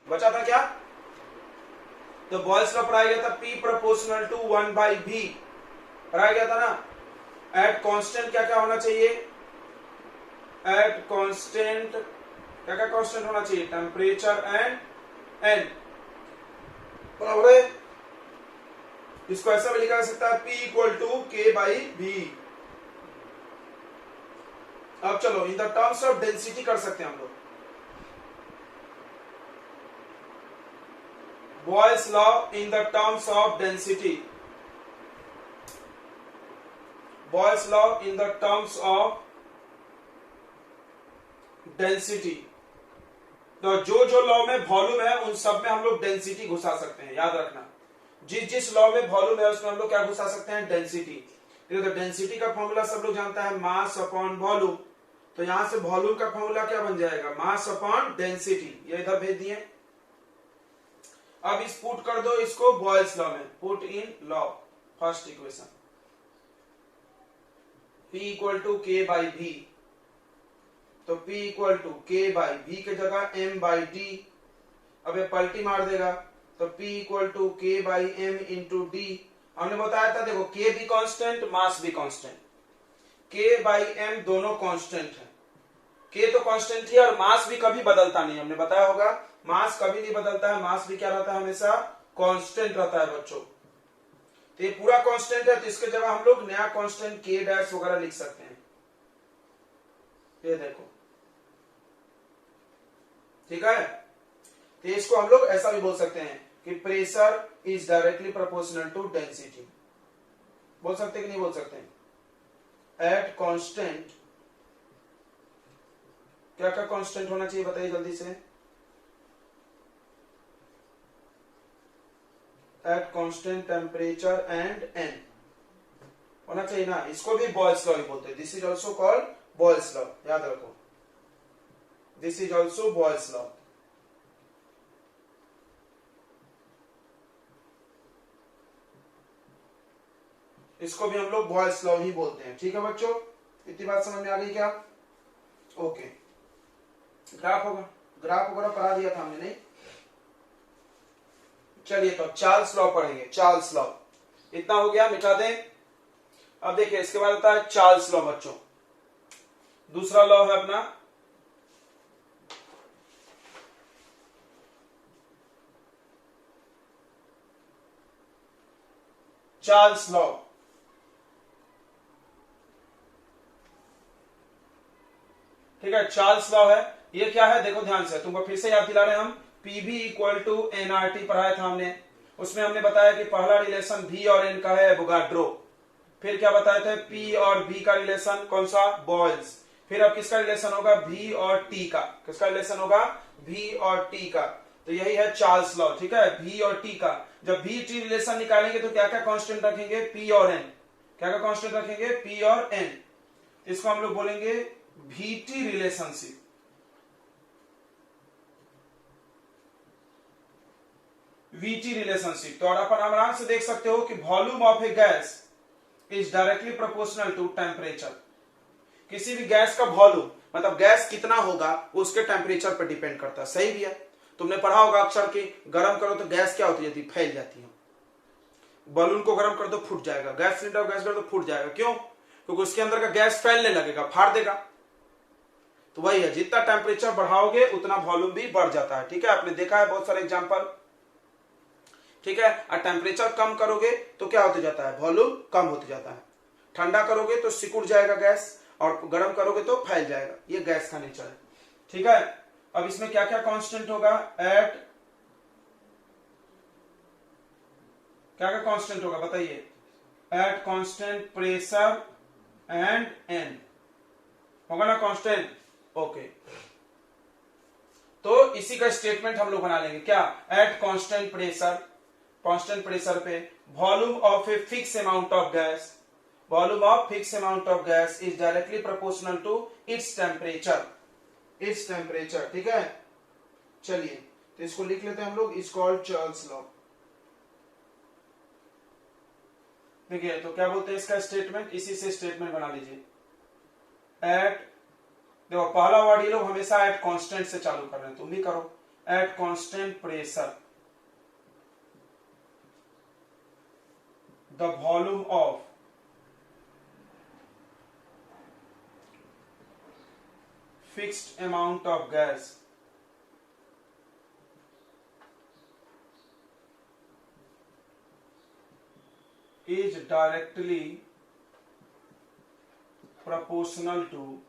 बचा था क्या? तो बॉयल्स लॉ पढ़ाया गया था, P प्रोपोर्शनल टू 1/V पढ़ाया गया था ना। एट कांस्टेंट क्या क्या होना चाहिए? एट कांस्टेंट क्या क्या कांस्टेंट होना चाहिए? टेम्परेचर एंड एन, बराबर है। इसको ऐसा भी लिखा जा सकता है, P इक्वल टू K/V। अब चलो in the terms of density कर सकते हैं हम लोग। Boyle's law in the terms of density. Boyle's law in the terms of density. तो जो जो लॉ में वॉल्यूम है उन सब में हम लोग डेंसिटी घुसा सकते हैं, याद रखना। जिस जिस लॉ में वॉल्यूम है उसमें हम लोग क्या घुसा सकते हैं? डेंसिटी। तो डेंसिटी का फॉर्मूला सब लोग जानता है, मास अपॉन वॉल्यूम। तो यहां से वॉल्यूम का फॉर्मूला क्या बन जाएगा? Mass upon density. ये इधर भेज दिए। अब इस पुट कर दो इसको बॉयल्स लॉ में, put in law first equation, P equal to K/V। तो P इक्वल टू K/V के जगह M/D। अब ये पलटी मार देगा, तो P equal to K/M into D। हमने बताया था देखो, K भी कांस्टेंट, मास भी कांस्टेंट। K/M दोनों कांस्टेंट है। K तो कांस्टेंट ही और मास भी कभी बदलता नहीं, हमने बताया होगा। मास कभी नहीं बदलता है, मास भी क्या रहता है? हमेशा कांस्टेंट रहता है बच्चों। तो ये पूरा कांस्टेंट है, तो इसके जगह हम लोग नया कांस्टेंट K डैश वगैरह लिख सकते हैं। ये देखो, ठीक है। तो इसको हम लोग ऐसा भी बोल सकते हैं कि pressure is directly proportional to density. बोल सकते कि नहीं बोल सकते? एट कांस्टेंट क्या क्या कांस्टेंट होना चाहिए बताइए जल्दी से। At constant temperature and N होना चाहिए ना। इसको भी बॉयल्स लॉ ही बोलते हैं। This is also called Boyle's law, याद रखो। This is also Boyle's law. इसको भी हम लोग बॉयल्स लॉ ही बोलते हैं, ठीक है बच्चों? इतनी बात समझ में आ गई क्या? ओके। ग्राफ होगा, ग्राफ वगैरह पढ़ा दिया था हमने, नहीं? चलिए तो चार्ल्स लॉ पढ़ेंगे। चार्ल्स लॉ इतना हो गया, मिटा दें। अब देखिए इसके बाद होता है चार्ल्स लॉ बच्चों। दूसरा लॉ है अपना चार्ल्स लॉ। ठीक है, चार्ल्स लॉ है। ये क्या है देखो ध्यान से, तुमको फिर से याद दिला रहे हैं हम। पीवी इक्वल टू एनआरटी पढ़ाया था हमने। उसमें हमने बताया कि पहला रिलेशन V और N का है, एवोगाड्रो। फिर क्या बताए थे? P और V का रिलेशन कौन सा? बॉयल्स। फिर अब किसका रिलेशन होगा? V और T का। किसका रिलेशन होगा? V और T का। तो यही है चार्ल्स लॉ, ठीक है, V और T का। जब V T रिलेशन निकालेंगे तो क्या क्या कांस्टेंट रखेंगे? P और N। क्या क्या कांस्टेंट रखेंगे? P और N। इसको हम लोग बोलेंगे VT रिलेशनशिप। VT relationship. तो अपन आराम से देख सकते हो कि volume of a gas is directly proportional to temperature. किसी भी गैस का वॉल्यूम मतलब गैस कितना होगा वो उसके टेम्परेचर पर डिपेंड करता है। सही भी है, तुमने पढ़ा होगा अक्सर कि गर्म करो तो गैस क्या होती है? फैल जाती है। बलून को गर्म कर दो फूट जाएगा, गैस सिलेंडर गैस कर दो फूट जाएगा। क्यों? क्योंकि उसके अंदर का गैस फैलने लगेगा, फाड़ देगा। तो वही है, जितना टेम्परेचर बढ़ाओगे उतना वॉल्यूम भी बढ़ जाता है। ठीक है, आपने देखा है बहुत सारे एग्जांपल। ठीक है, और टेम्परेचर कम करोगे तो क्या होते जाता है? वॉल्यूम कम होते जाता है। ठंडा करोगे तो सिकुड़ जाएगा गैस, और गर्म करोगे तो फैल जाएगा। ये गैस का नेचर है। ठीक है, अब इसमें क्या क्या कांस्टेंट होगा? एट क्या क्या कांस्टेंट होगा बताइए? At constant pressure and N होगा ना कांस्टेंट? ओके, तो इसी का स्टेटमेंट हम लोग बना लेंगे। क्या? एट कांस्टेंट प्रेशर पे volume of a fix amount of gas, volume of fix amount of gas is directly proportional to its temperature. ठीक है, चलिए तो इसको लिख लेते हैं हम लोग। Is called Charles law. देखिए तो क्या बोलते हैं इसका स्टेटमेंट, इसी से स्टेटमेंट बना लीजिए। एट, देखो पहला वर्ड ये लोग हमेशा एट कांस्टेंट से चालू कर रहे हैं, तुम भी करो। at constant pressure the volume of fixed amount of gas is directly proportional to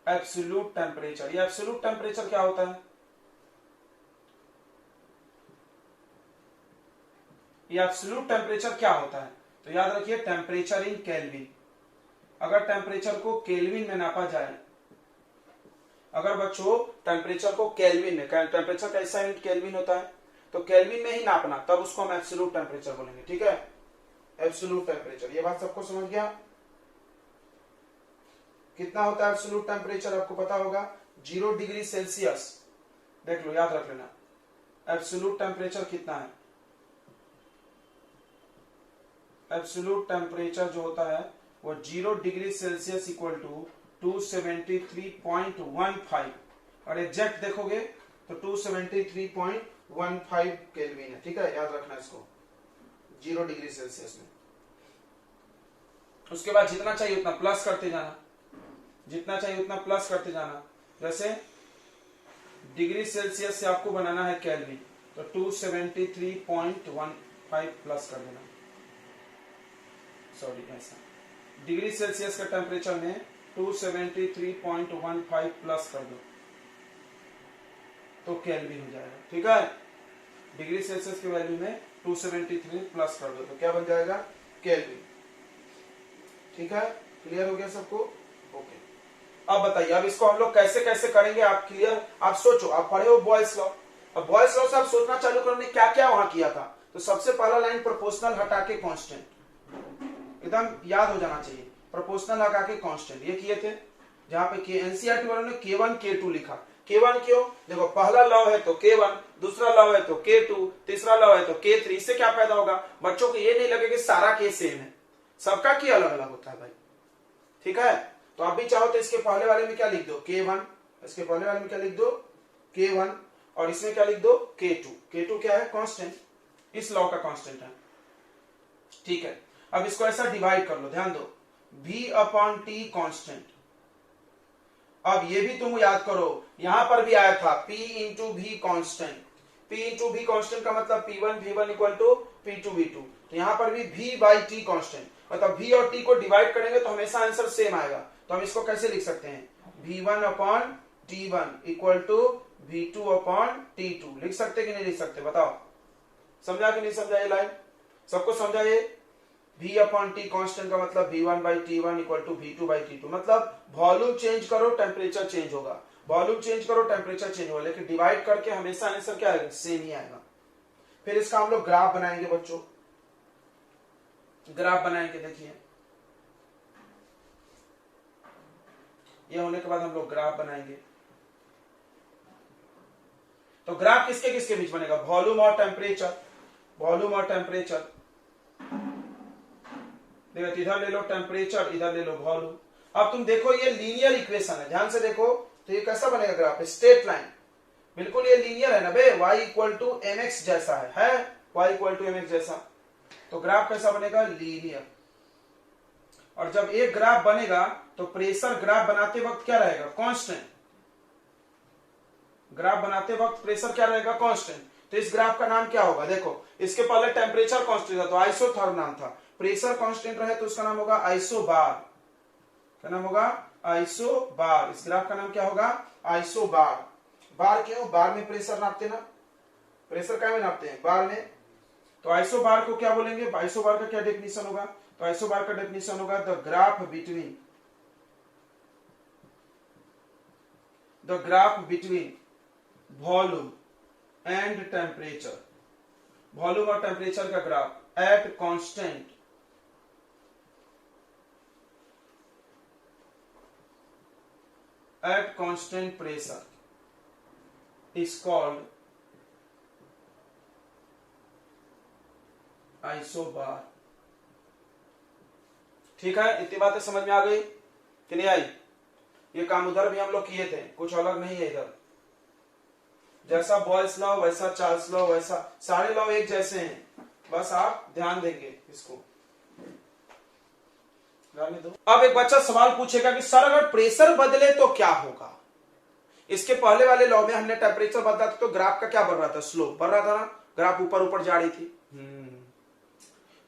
absolute temperature. ये एब्सोल्यूट टेम्परेचर क्या होता है? ये एब्सोल्यूट टेम्परेचर क्या होता है? तो याद रखिए टेम्परेचर इन केल्विन। अगर टेम्परेचर को केल्विन में नापा जाए, अगर बच्चों टेम्परेचर को केल्विन में, टेम्परेचर कैसा यूनिट केल्विन होता है, तो केल्विन में ही नापना, तब उसको हम एब्सोल्यूट टेम्परेचर बोलेंगे। ठीक है, एब्सोल्यूट टेम्परेचर। ये बात सबको समझ गया? कितना होता है एब्सोल्यूट टेम्परेचर? आपको पता होगा 0 डिग्री सेल्सियस। देख लो, याद रख लेना एब्सोल्यूट टेम्परेचर कितना है। एब्सोल्यूट टेम्परेचर जो होता है वो 0 डिग्री सेल्सियस इक्वल टू 273.15, और एग्जैक्ट देखोगे तो 273.15 केल्विन है। ठीक है, याद रखना इसको 0 डिग्री सेल्सियस में। उसके बाद जितना चाहिए उतना प्लस करते जाना, जितना चाहिए उतना प्लस करते जाना। जैसे डिग्री सेल्सियस से आपको बनाना है केल्विन, तो 273.15 प्लस कर देना। सॉरी, ऐसा डिग्री सेल्सियस का टेम्परेचर में 273.15 प्लस कर दो तो केल्विन हो जाएगा। ठीक है, डिग्री सेल्सियस की वैल्यू में 273 प्लस कर दो तो क्या बन जाएगा? केल्विन। ठीक है, क्लियर हो गया सबको? ओके, अब बताइए, अब इसको हम लोग कैसे कैसे करेंगे? आप क्लियर, आप सोचो, आप पढ़े हो बॉयल्स लॉ। अब बॉयल्स लॉ से आप सोचना चालू करो, क्या क्या वहां किया था। तो सबसे पहला लाइन प्रोपोर्शनल हटा के कांस्टेंट, एकदम याद हो जाना चाहिए। प्रोपोर्शनल हटा के कांस्टेंट ये किए थे, जहां पे एनसीईआरटी वालों ने K1 K2 लिखा। K1 क्यों? देखो, पहला लॉ है तो K1, दूसरा लॉ है तो K2, तीसरा लॉ है तो K3। इससे क्या फायदा होगा? बच्चों को ये नहीं लगे कि सारा K सेम है, सबका K अलग अलग होता है भाई। ठीक है, तो आप भी चाहो तो इसके पहले वाले में क्या लिख दो? K1, इसके पहले वाले में क्या लिख दो? K1, और इसमें क्या लिख दो? K2। K2 क्या है? कांस्टेंट, इस लॉ का कांस्टेंट है। ठीक है, अब इसको ऐसा डिवाइड कर लो, ध्यान दो, V/T कांस्टेंट। अब ये भी तुम याद करो, यहां पर भी आया था P into V constant. P into V constant का मतलब P1 V1 equal to P2 V2। तो यहां पर भी V/T कांस्टेंट, मतलब V और T को डिवाइड करेंगे तो हमेशा आंसर सेम आएगा। तो हम इसको कैसे लिख सकते हैं? V1/T1 equal to V2/T2। लिख सकते कि नहीं लिख सकते? बताओ, समझा कि नहीं समझा? ये लाइन सबको समझा? ये V/T कांस्टेंट का मतलब V1/T1 इक्वल टू V2/T2। मतलब वॉल्यूम चेंज करो टेम्परेचर चेंज होगा, वॉल्यूम चेंज करो टेम्परेचर चेंज होगा, लेकिन डिवाइड करके हमेशा आंसर क्या आएगा? सेम ही आएगा। फिर इसका हम लोग ग्राफ बनाएंगे बच्चों, ग्राफ बनाएंगे। देखिए, ये होने के बाद हम लोग ग्राफ बनाएंगे। तो ग्राफ किसके किसके बीच बनेगा? वॉल्यूम और टेम्परेचर, वॉल्यूम और टेम्परेचर। देखो, इधर ले लो टेम्परेचर, इधर ले लो वॉल्यूम। अब तुम देखो, ये लीनियर इक्वेशन है, ध्यान से देखो। तो ये कैसा बनेगा ग्राफ? स्ट्रेट लाइन, बिल्कुल ये लीनियर है ना बे, y इक्वल टू mx जैसा है y इक्वल टू mx जैसा। तो ग्राफ कैसा बनेगा? लीनियर। और जब एक ग्राफ बनेगा तो प्रेशर ग्राफ बनाते वक्त क्या रहेगा? कांस्टेंट। ग्राफ बनाते वक्त प्रेशर क्या रहेगा? कांस्टेंट। तो इस ग्राफ का नाम क्या होगा? देखो, इसके पहले टेम्परेचर कांस्टेंट था तो आइसोथर्म नाम था, प्रेशर कांस्टेंट रहे तो उसका नाम होगा आइसोबार। क्या नाम होगा? आइसोबार। इस ग्राफ का नाम क्या होगा? आइसोबार। बार क्यों? बार में प्रेशर नापते ना, प्रेशर क्या में नापते हैं? बार में। तो आइसोबार को क्या बोलेंगे? आइसोबार का क्या डेफिनेशन होगा? तो आइसोबार का डेफिनेशन होगा the graph between volume and temperature, volume और टेम्परेचर का graph at constant pressure is called isobar। ठीक है, इतनी बातें समझ में आ गई कि नहीं आई? ये काम उधर भी हम लोग किए थे, कुछ अलग नहीं है इधर। जैसा बॉयल्स लॉ वैसा चार्ल्स लॉ वैसा, सारे लॉ एक जैसे हैं, बस आप ध्यान देंगे इसको। दो। अब एक बच्चा सवाल पूछेगा कि सर अगर प्रेशर बदले तो क्या होगा? इसके पहले वाले लॉ में हमने टेम्परेचर बदला था तो ग्राफ का क्या बढ़ रहा था? स्लोप बढ़ रहा था ना, ग्राफ ऊपर ऊपर जा रही थी।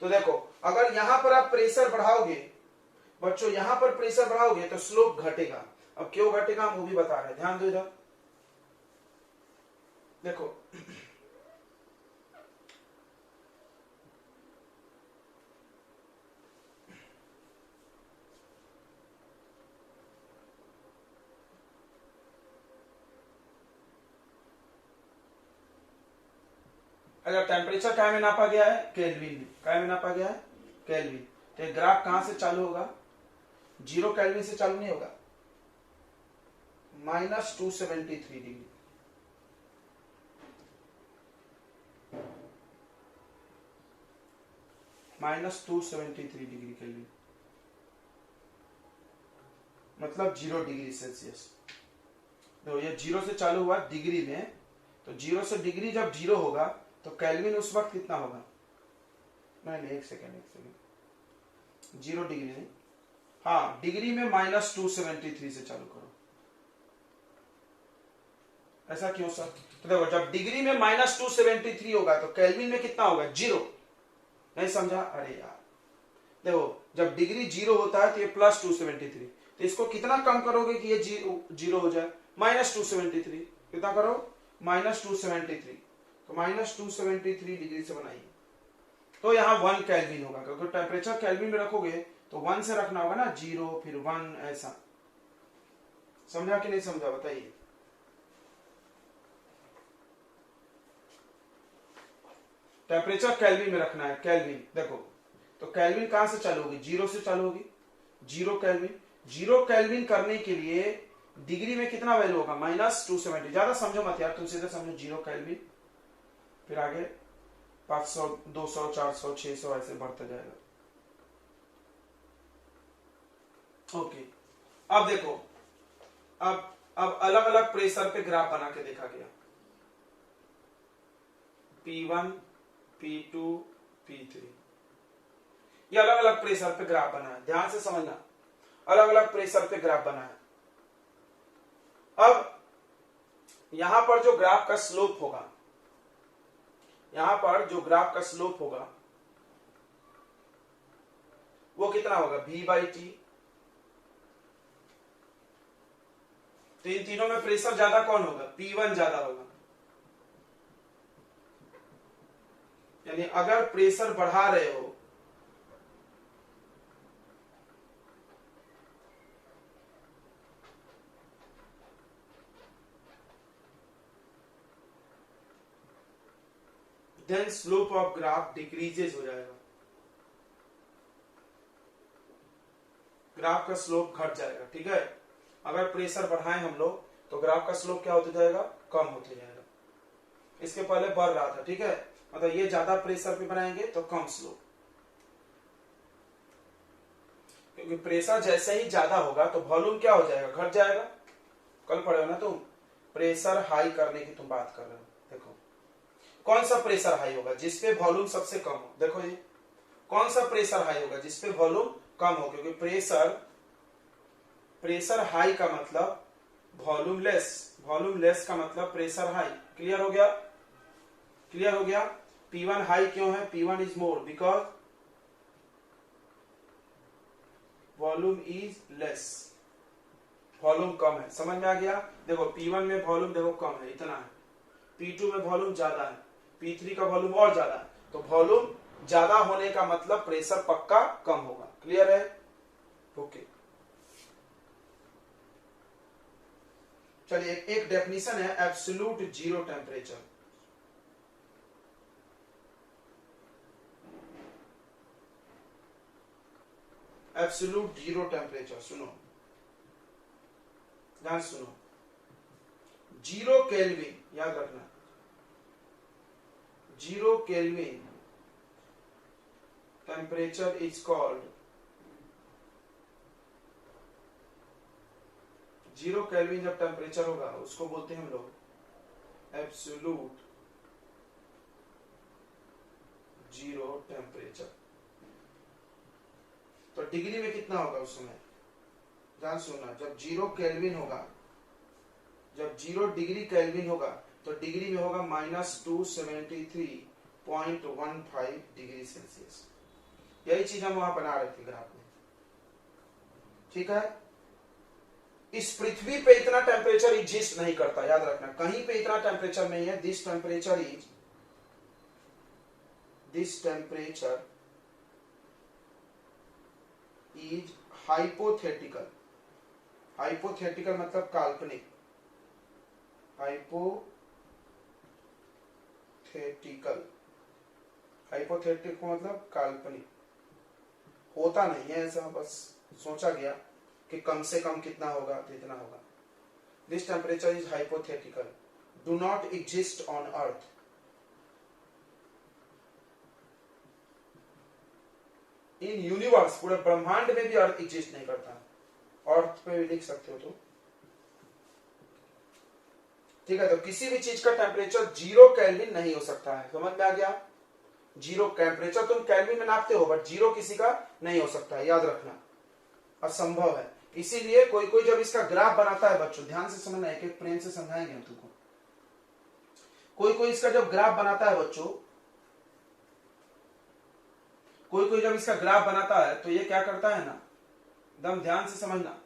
तो देखो अगर यहां पर आप प्रेशर बढ़ाओगे बच्चों, यहां पर प्रेशर बढ़ाओगे तो स्लोप घटेगा। अब क्यों घटेगा हम वो भी बता रहे हैं, ध्यान दो इधर। देखो अगर टेम्परेचर क्या में नापा गया है? केल्विन में। क्या में नापा गया है? केल्विन। तो ग्राफ कहां से चालू होगा? 0 केल्विन से चालू नहीं होगा, -273 डिग्री। -273 डिग्री केल्विन मतलब 0 डिग्री सेल्सियस। तो ये 0 से चालू हुआ डिग्री में, तो 0 से डिग्री जब 0 होगा तो केल्विन उस वक्त कितना होगा? नहीं, एक सेकेंड, 0 डिग्री नहीं, हाँ डिग्री में -273 से चालू करो। ऐसा क्यों सर? तो देखो जब डिग्री में -273 होगा तो केल्विन में कितना होगा? 0। नहीं समझा? अरे यार देखो जब डिग्री 0 होता है तो ये +273, तो इसको कितना कम करोगे कि ये 0 हो जाए? -273। कितना करो? -273। तो -273 डिग्री से बनाइए तो यहाँ 1 केल्विन होगा, क्योंकि टेम्परेचर केल्विन में रखोगे तो 1 से रखना होगा ना, 0 फिर 1 ऐसा। समझा कि नहीं समझा बताइए? टेम्परेचर केल्विन में रखना है, केल्विन। देखो तो केल्विन कहां से चालू होगी? 0 से चालू होगी। 0 केल्विन, 0 केल्विन करने के लिए डिग्री में कितना वैल्यू होगा? -270। ज्यादा समझो मत यार, तुम सीधे समझो 0 केल्विन, फिर आगे 500 200 400 600 ऐसे बढ़ता जाएगा। ओके, अब देखो अब अलग अलग प्रेशर पे ग्राफ बना के देखा गया। P1 P2 P3, ये अलग अलग प्रेशर पे ग्राफ बना है, ध्यान से समझना। अलग अलग प्रेशर पे ग्राफ बना है। अब यहां पर जो ग्राफ का स्लोप होगा, यहां पर जो ग्राफ का स्लोप होगा वो कितना होगा? V/T। तो इन तीनों में प्रेशर ज्यादा कौन होगा? P1 ज्यादा होगा। यानी अगर प्रेशर बढ़ा रहे हो then slope of graph decreases हो जाएगा, ग्राफ का स्लोप घट जाएगा। ठीक है, अगर प्रेशर बढ़ाएं हम लोग तो ग्राफ का स्लोप क्या होता जाएगा? कम होते जाएगा। इसके पहले बढ़ रहा था, ठीक है, मतलब ये ज्यादा प्रेशर पे बनाएंगे तो कम स्लोप, क्योंकि प्रेशर जैसे ही ज्यादा होगा तो वॉल्यूम क्या हो जाएगा? घट जाएगा। कल पढ़े हो ना तुम, प्रेशर हाई करने की तुम बात कर रहे हो। देखो कौन सा प्रेशर हाई होगा? जिसपे वॉल्यूम सबसे कम हो। देखो ये कौन सा प्रेशर हाई होगा? जिसपे वॉल्यूम कम हो, क्योंकि प्रेशर हाई का मतलब वॉल्यूम लेस, वॉल्यूम लेस का मतलब प्रेशर हाई। क्लियर हो गया? क्लियर हो गया? P1 हाई क्यों है? P1 is more because volume is less, volume कम है। समझ में आ गया? देखो P1 में वॉल्यूम देखो कम है, इतना है। P2 में वॉल्यूम ज्यादा है, P3 का वॉल्यूम और ज्यादा है। तो वॉल्यूम ज्यादा होने का मतलब प्रेशर पक्का कम होगा। क्लियर है? ओके, चलिए एक डेफिनेशन है absolute zero temperature. Absolute zero temperature सुनो, ध्यान सुनो। 0 केल्विन याद रखना, 0 kelvin temperature is called 0 kelvin जब टेम्परेचर होगा उसको बोलते हैं हम लोग एब्सोल्यूट जीरो टेम्परेचर। तो डिग्री में कितना होगा उस समय, ध्यान सुनना, जब 0 केल्विन होगा, जब 0 डिग्री केल्विन होगा तो डिग्री में होगा -273.15 डिग्री सेल्सियस। यही चीज हम वहां बना रहे थे ग्राफ में, ठीक है। इस पृथ्वी पे इतना टेम्परेचर एग्जिस्ट नहीं करता, याद रखना, कहीं पे इतना टेम्परेचर नहीं है। This temperature is hypothetical. Hypothetical मतलब काल्पनिक, हाइपोथेटिकल मतलब काल्पनिक, होता नहीं है ऐसा, बस सोचा गया कि कम से कम कितना होगा तो इतना होगा। This temperature is hypothetical, do not exist on earth. In universe, पूरे ब्रह्मांड में भी अर्थ एग्जिस्ट नहीं करता। अर्थ पे भी लिख सकते हो तो, ठीक है। तो किसी भी चीज का टेम्परेचर 0 केल्विन नहीं हो सकता है, समझ में आ गया। 0 टेम्परेचर तुम केल्विन में नापते हो, बट 0 किसी का नहीं हो सकता है, याद रखना, असंभव है। इसीलिए कोई कोई जब इसका ग्राफ बनाता है, बच्चों ध्यान से समझना, एक एक प्रेम से समझाएंगे हम तुमको। कोई कोई इसका जब ग्राफ बनाता है बच्चों, कोई कोई जब इसका ग्राफ बनाता है तो ये क्या करता है ना, एकदम ध्यान से समझना,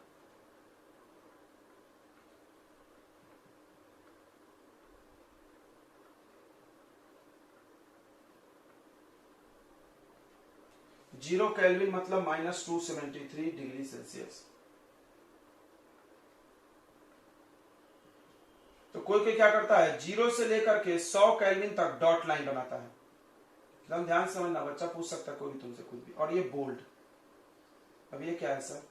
जीरो केल्विन मतलब -273 डिग्री सेल्सियस। तो कोई कोई क्या करता है, 0 से लेकर के 100 केल्विन तक डॉट लाइन बनाता है। एकदम ध्यान समझना, बच्चा पूछ सकता है कोई भी तुमसे कुछ भी। और ये बोल्ड, अब ये क्या है सर,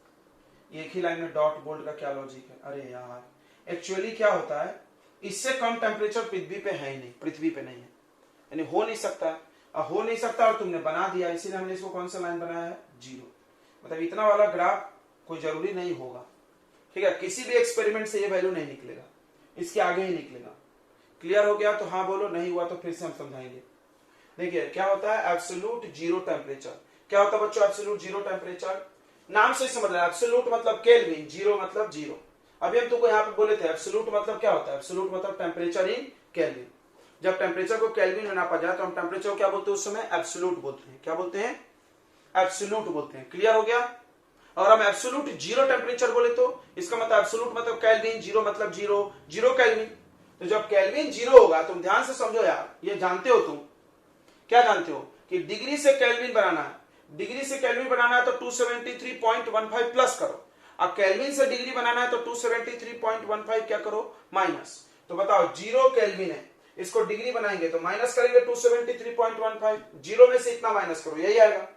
एक ही लाइन में डॉट बोल्ड का क्या लॉजिक है? अरे यार, एक्चुअली क्या होता है, इससे कम टेम्परेचर पृथ्वी पे है ही नहीं, पृथ्वी पे नहीं है, यानी हो नहीं सकता। हो नहीं सकता और तुमने बना दिया, इसीलिए हमने इसको कौन सा लाइन बनाया है, 0। मतलब इतना वाला ग्राफ कोई जरूरी नहीं होगा, ठीक है। किसी भी एक्सपेरिमेंट से ये वैल्यू नहीं निकलेगा, इसके आगे ही निकलेगा। क्लियर हो गया तो हाँ बोलो, नहीं हुआ तो फिर से हम समझाएंगे। देखिए क्या होता है एब्सोल्यूट जीरो टेम्परेचर। क्या होता है बच्चों एब्सोल्यूट जीरो टेम्परेचर? नाम से समझ रहे हैं, एब्सोल्यूट मतलब केल्विन, जीरो मतलब जीरो। अभी हम तुमको यहाँ पे बोले थे एब्सोल्यूट मतलब क्या होता है, एब्सोल्यूट मतलब टेम्परेचर इन केल्विन। जब टेम्परेचर को केल्विन में नापा जाए तो हम टेम्परेचर को क्या बोलते हैं उस समय, एब्सोल्यूट बोलते हैं। क्या बोलते हैं, एब्सोल्यूट बोलते हैं। क्लियर हो गया। और हम एब्सोल्यूट जीरो टेम्परेचर बोले तो इसका मतलब एब्सोल्यूट मतलब केल्विन, जीरो मतलब जीरो, जीरो केल्विन। तो जब केल्विन जीरो होगा, तुम ध्यान से समझो यार, ये जानते हो तुम, क्या जानते हो कि डिग्री से केल्विन बनाना है, डिग्री से केल्विन बनाना है तो 273.15 प्लस करो, अब केल्विन से डिग्री बनाना है तो 273.15 क्या करो, माइनस। तो बताओ जीरो केल्विन है, इसको डिग्री बनाएंगे तो माइनस करेंगे 273.15, जीरो में से इतना माइनस करो, यही आएगा।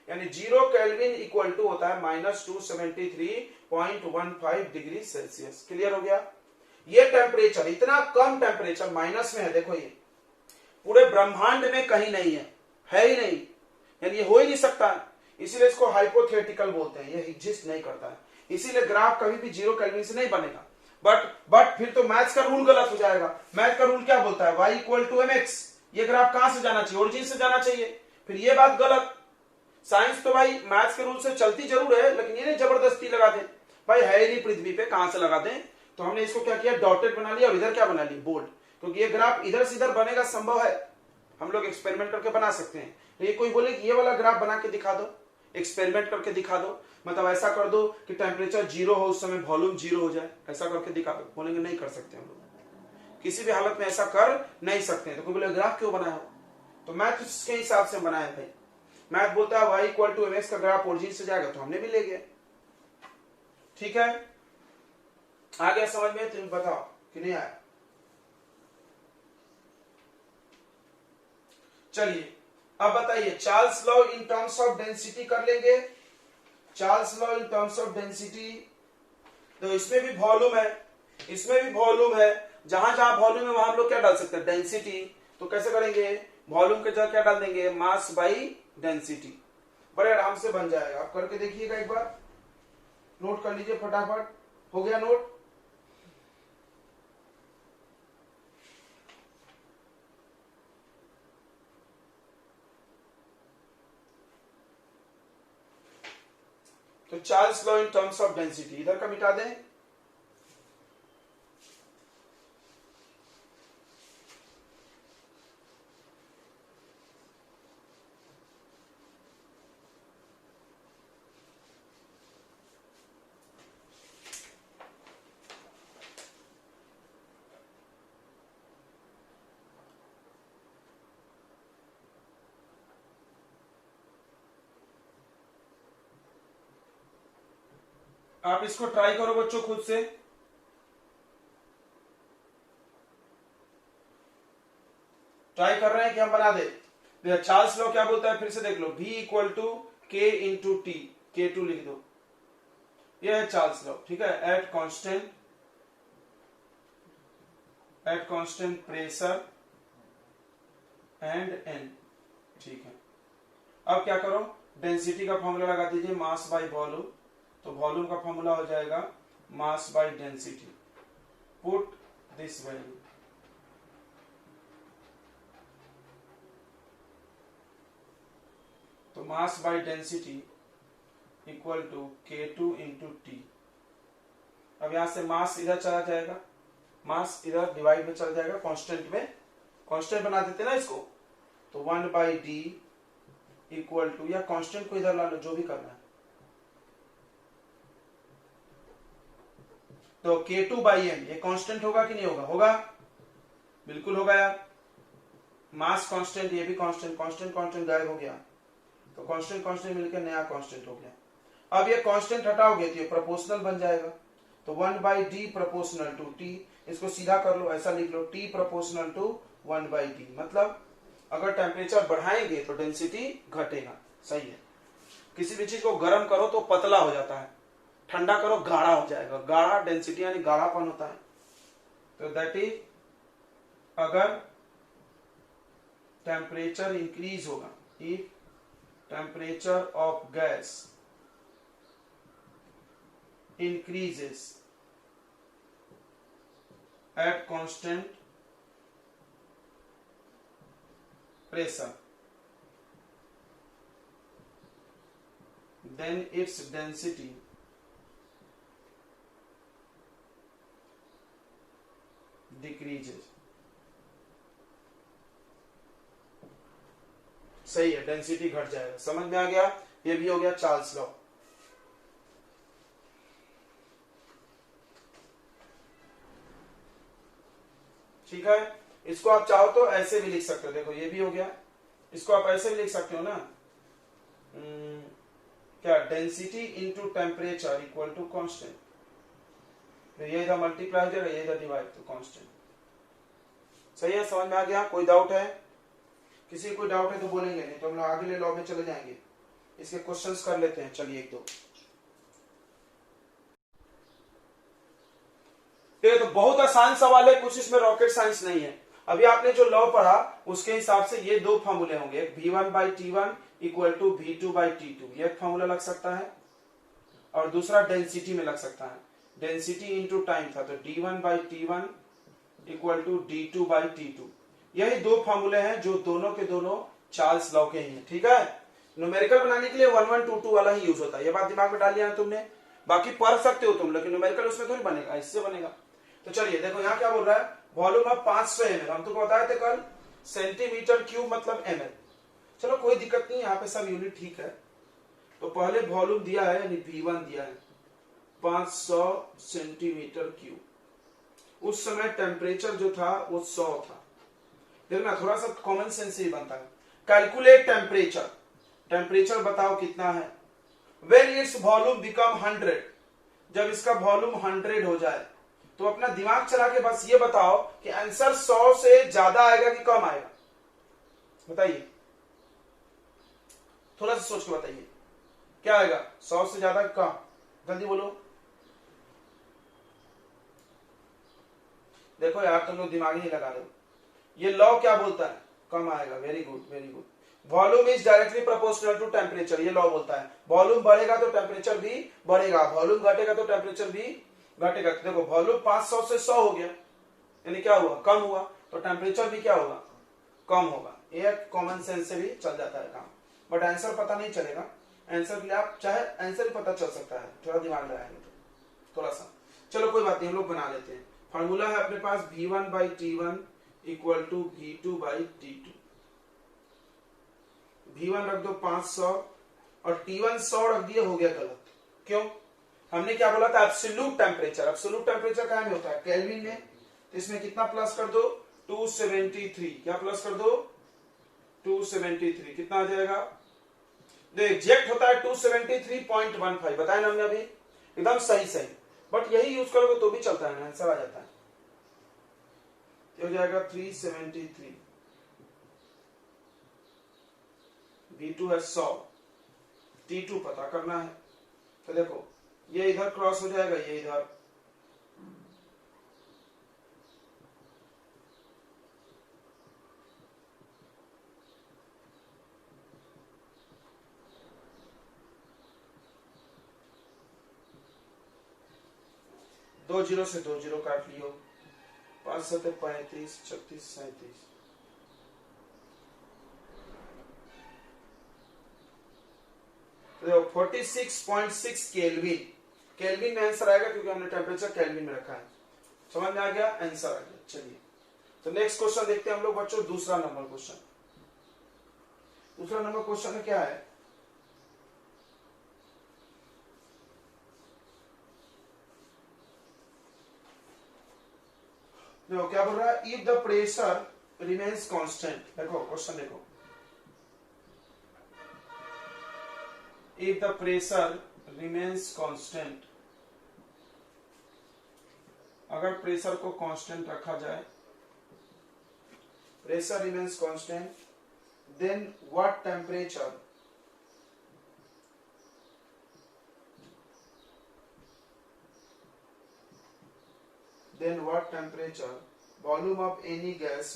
यानी जीरो केल्विन इक्वल टू होता है -273.15 डिग्री सेल्सियस। क्लियर हो गया। ये टेम्परेचर, इतना कम टेम्परेचर माइनस में है, देखो ये पूरे ब्रह्मांड में कहीं नहीं है ही नहीं, यानी ये हो ही नहीं सकता है। इसीलिए इसको हाइपोथेटिकल बोलते हैं, ये एग्जिस्ट नहीं करता है। इसीलिए ग्राफ कभी भी जीरो केल्विन से नहीं बनेगा। बट फिर तो मैथ्स का रूल गलत हो जाएगा। मैथ का रूल क्या बोलता है, y इक्वल टू mx। ये ग्राफ कहां से जाना चाहिए, ओरिजिन से जाना चाहिए। फिर ये बात गलत। साइंस तो भाई मैथ्स के रूल से चलती जरूर है, लेकिन ये नहीं जबरदस्ती लगा दे, भाई है ही नहीं पृथ्वी पे, कहां से लगा दें। तो हमने इसको क्या किया, डॉटेड बना लिया और इधर क्या बना लिया, बोल्ड, क्योंकि ये ग्राफ इधर से इधर बनेगा संभव है, हम लोग एक्सपेरिमेंट करके बना सकते हैं। ये कोई बोले कि ये वाला ग्राफ बना के दिखा दो, एक्सपेरिमेंट करके दिखा दो, मतलब ऐसा कर दो कि टेम्परेचर जीरो हो उस समय वॉल्यूम जीरो हो जाए, ऐसा करके दिखा दो। बोलेंगे नहीं कर सकते हम लोग, किसी भी हालत में ऐसा कर नहीं सकते। तो कोई बोले ग्राफ क्यों बनाया हो, तो मैथ के हिसाब से बनाया भाई। मैथ बोलता है y इक्वल टू mx का ग्राफ ओरिजिन से जाएगा, तो हमने भी ले गए। ठीक है, आ गया समझ में, तुम बताओ कि नहीं आया। चलिए अब बताइए, Charles law in terms of density कर लेंगे। Charles law in terms of density, तो इसमें भी वॉल्यूम है, इसमें भी वॉल्यूम है, जहां जहां वॉल्यूम है वहां हम लोग क्या डाल सकते हैं, डेंसिटी। तो कैसे करेंगे, वॉल्यूम के जगह क्या डाल देंगे, मास बाई डेंसिटी। बड़े आराम से बन जाएगा, आप करके देखिएगा एक बार, नोट कर लीजिए फटाफट। हो गया नोट? तो Charles law in terms of density इधर का मिटा दें। आप इसको ट्राई करो बच्चों खुद से। ट्राई कर रहे हैं कि हम बना दे। चार्ल्स लॉ क्या बोलता है फिर से देख लो, V equal to K into T, K2 लिख दो, यह है चार्ल्स लॉ, ठीक है। At constant pressure and N, ठीक है। अब क्या करो, डेंसिटी का फॉर्मूला लगा दीजिए, मास बाय वॉल्यूम। तो वॉल्यूम का फॉर्मूला हो जाएगा mass by density. Put this value, तो mass by density equal to K2 into T. अब यहां से मास इधर चला जाएगा, मास इधर डिवाइड में चला जाएगा, कांस्टेंट में, कांस्टेंट बना देते ना इसको, तो 1/d इक्वल टू, या कांस्टेंट को इधर ला लो, जो भी करना है, तो K2/m, ये कांस्टेंट होगा कि नहीं होगा? होगा, बिल्कुल होगा यार। मास कांस्टेंट, ये भी कांस्टेंट, कांस्टेंट कांस्टेंट गायब हो गया, तो कांस्टेंट कांस्टेंट मिलकर नया कांस्टेंट हो गया। अब ये कांस्टेंट हटाओगे तो ये प्रोपोर्शनल बन जाएगा, तो 1/d प्रोपोर्शनल टू t। इसको सीधा कर लो, ऐसा लिख लो, t प्रोपोर्शनल टू 1/d। मतलब अगर टेम्परेचर बढ़ाएंगे तो डेंसिटी घटेगा, सही है। किसी भी चीज को गर्म करो तो पतला हो जाता है, ठंडा करो गाढ़ा हो जाएगा। गाढ़ा डेंसिटी यानी गाढ़ापन होता है। तो दैट इज, अगर टेम्परेचर इंक्रीज होगा, if temperature of gas increases at constant pressure, then its density decreases। सही है, डेंसिटी घट जाएगा। समझ में आ गया? ये भी हो गया चार्ल्स लॉ। ठीक है, इसको आप चाहो तो ऐसे भी लिख सकते हो, देखो ये भी हो गया, इसको आप ऐसे भी लिख सकते हो ना, क्या, density into temperature equal to constant. तो ये इधर मल्टीप्लाई हो जाएगा, ये इधर डिवाइड, तो कांस्टेंट। सही है, समझ में आ गया? कोई डाउट है? किसी को कोई डाउट है तो बोलेंगे, नहीं तो हम लोग अगले लॉ में चले जाएंगे। इसके क्वेश्चंस कर लेते हैं, चलिए एक दो। तो बहुत आसान सवाल है, कुछ इसमें रॉकेट साइंस नहीं है। अभी आपने जो लॉ पढ़ा उसके हिसाब से ये दो फॉर्मूले होंगे, एक V1/T1 इक्वल टू V2/T2, ये फॉर्मूला लग सकता है, और दूसरा डेंसिटी में लग सकता है, डेंसिटी इंटू टाइम था, तो D1/T1 इक्वल टू D2/T2। यही दो फॉर्मूले हैं जो दोनों के दोनों चार्ल्स लॉ के ही हैं। ठीक है, न्यूमेरिकल बनाने के लिए 1122 वाला ही यूज होता है, ये बात दिमाग में डाल लिया तुमने। बाकी पढ़ सकते हो तुम, लेकिन न्यूमेरिकल उसमें थोड़ी बनेगा, इससे बनेगा। तो चलिए देखो यहाँ क्या बोल रहा है, वॉल्यूम ऑफ 500 ml, हम तुमको बताए थे कल, सेंटीमीटर क्यूब मतलब ml। चलो कोई दिक्कत नहीं, यहाँ पे सब यूनिट ठीक है। तो पहले वॉल्यूम दिया है, यानी V1 दिया है 500 सेंटीमीटर क्यूब। उस समय टेम्परेचर जो था वो 100 था। देखना थोड़ा सा कॉमन सेंस ही बनता है। कैलकुलेट टेम्परेचर, टेम्परेचर बताओ कितना है। व्हेन इट्स वॉल्यूम बिकम 100, जब इसका वॉल्यूम 100 हो जाए, तो अपना दिमाग चला के बस ये बताओ कि आंसर 100 से ज्यादा आएगा कि कम आएगा, बताइए, थोड़ा सा सोच के बताइए, क्या आएगा, 100 से ज्यादा कि कम? जल्दी बोलो। देखो यार तुम लोग दिमाग ही नहीं लगा रहे हो। ये लॉ क्या बोलता है? कम आएगा। Very good, very good. Volume is directly proportional to temperature, ये लॉ बोलता है। वॉल्यूम बढ़ेगा तो टेम्परेचर भी बढ़ेगा, वॉल्यूम घटेगा तो टेम्परेचर भी घटेगा। तो देखो वॉल्यूम 500 से 100 हो गया, यानी क्या हुआ, कम हुआ, तो टेम्परेचर भी क्या होगा, कम होगा। ये कॉमन सेंस से भी चल जाता है काम, बट आंसर पता नहीं चलेगा। आंसर के लिए आप चाहे आंसर ही पता चल सकता है, थोड़ा दिमाग लगाएंगे तो थोड़ा सा। चलो कोई बात नहीं, हम लोग बना लेते हैं। फॉर्मूला है अपने पास V1/T1 equal to V2/T2। V1 रख दो 500 और T1 100 रख दिए, हो गया गलत। क्यों, हमने क्या बोला था, एब्सोल्यूट टेम्परेचर। एब्सोल्यूट टेम्परेचर कहाँ में होता है, केल्विन में। तो इसमें कितना प्लस कर दो, 273। क्या प्लस कर दो, 273। कितना आ जाएगा, जो एग्जैक्ट होता है 273.15, बताया ना हमने अभी, एकदम सही सही। बट यही यूज करोगे तो भी चलता है, आंसर आ जाता है। हो जाएगा 373। V2 है 100, T2 पता करना है। तो देखो ये इधर क्रॉस हो जाएगा, ये इधर, दो जीरो से 2 जीरो काट लियो, 5 7 35, 36 37। तो 46.6 केल्विन, केल्विन में आंसर आएगा क्योंकि हमने टेम्परेचर केल्विन में रखा है। समझ में आ गया, आंसर आ गया। चलिए तो नेक्स्ट क्वेश्चन देखते हैं हम लोग बच्चों, दूसरा नंबर क्वेश्चन। दूसरा नंबर क्वेश्चन में क्या है, देखो क्या बोल रहा है, if the pressure remains constant. देखो क्वेश्चन देखो, if the pressure remains constant, अगर प्रेशर को कांस्टेंट रखा जाए, pressure remains constant, then what temperature volume of any gas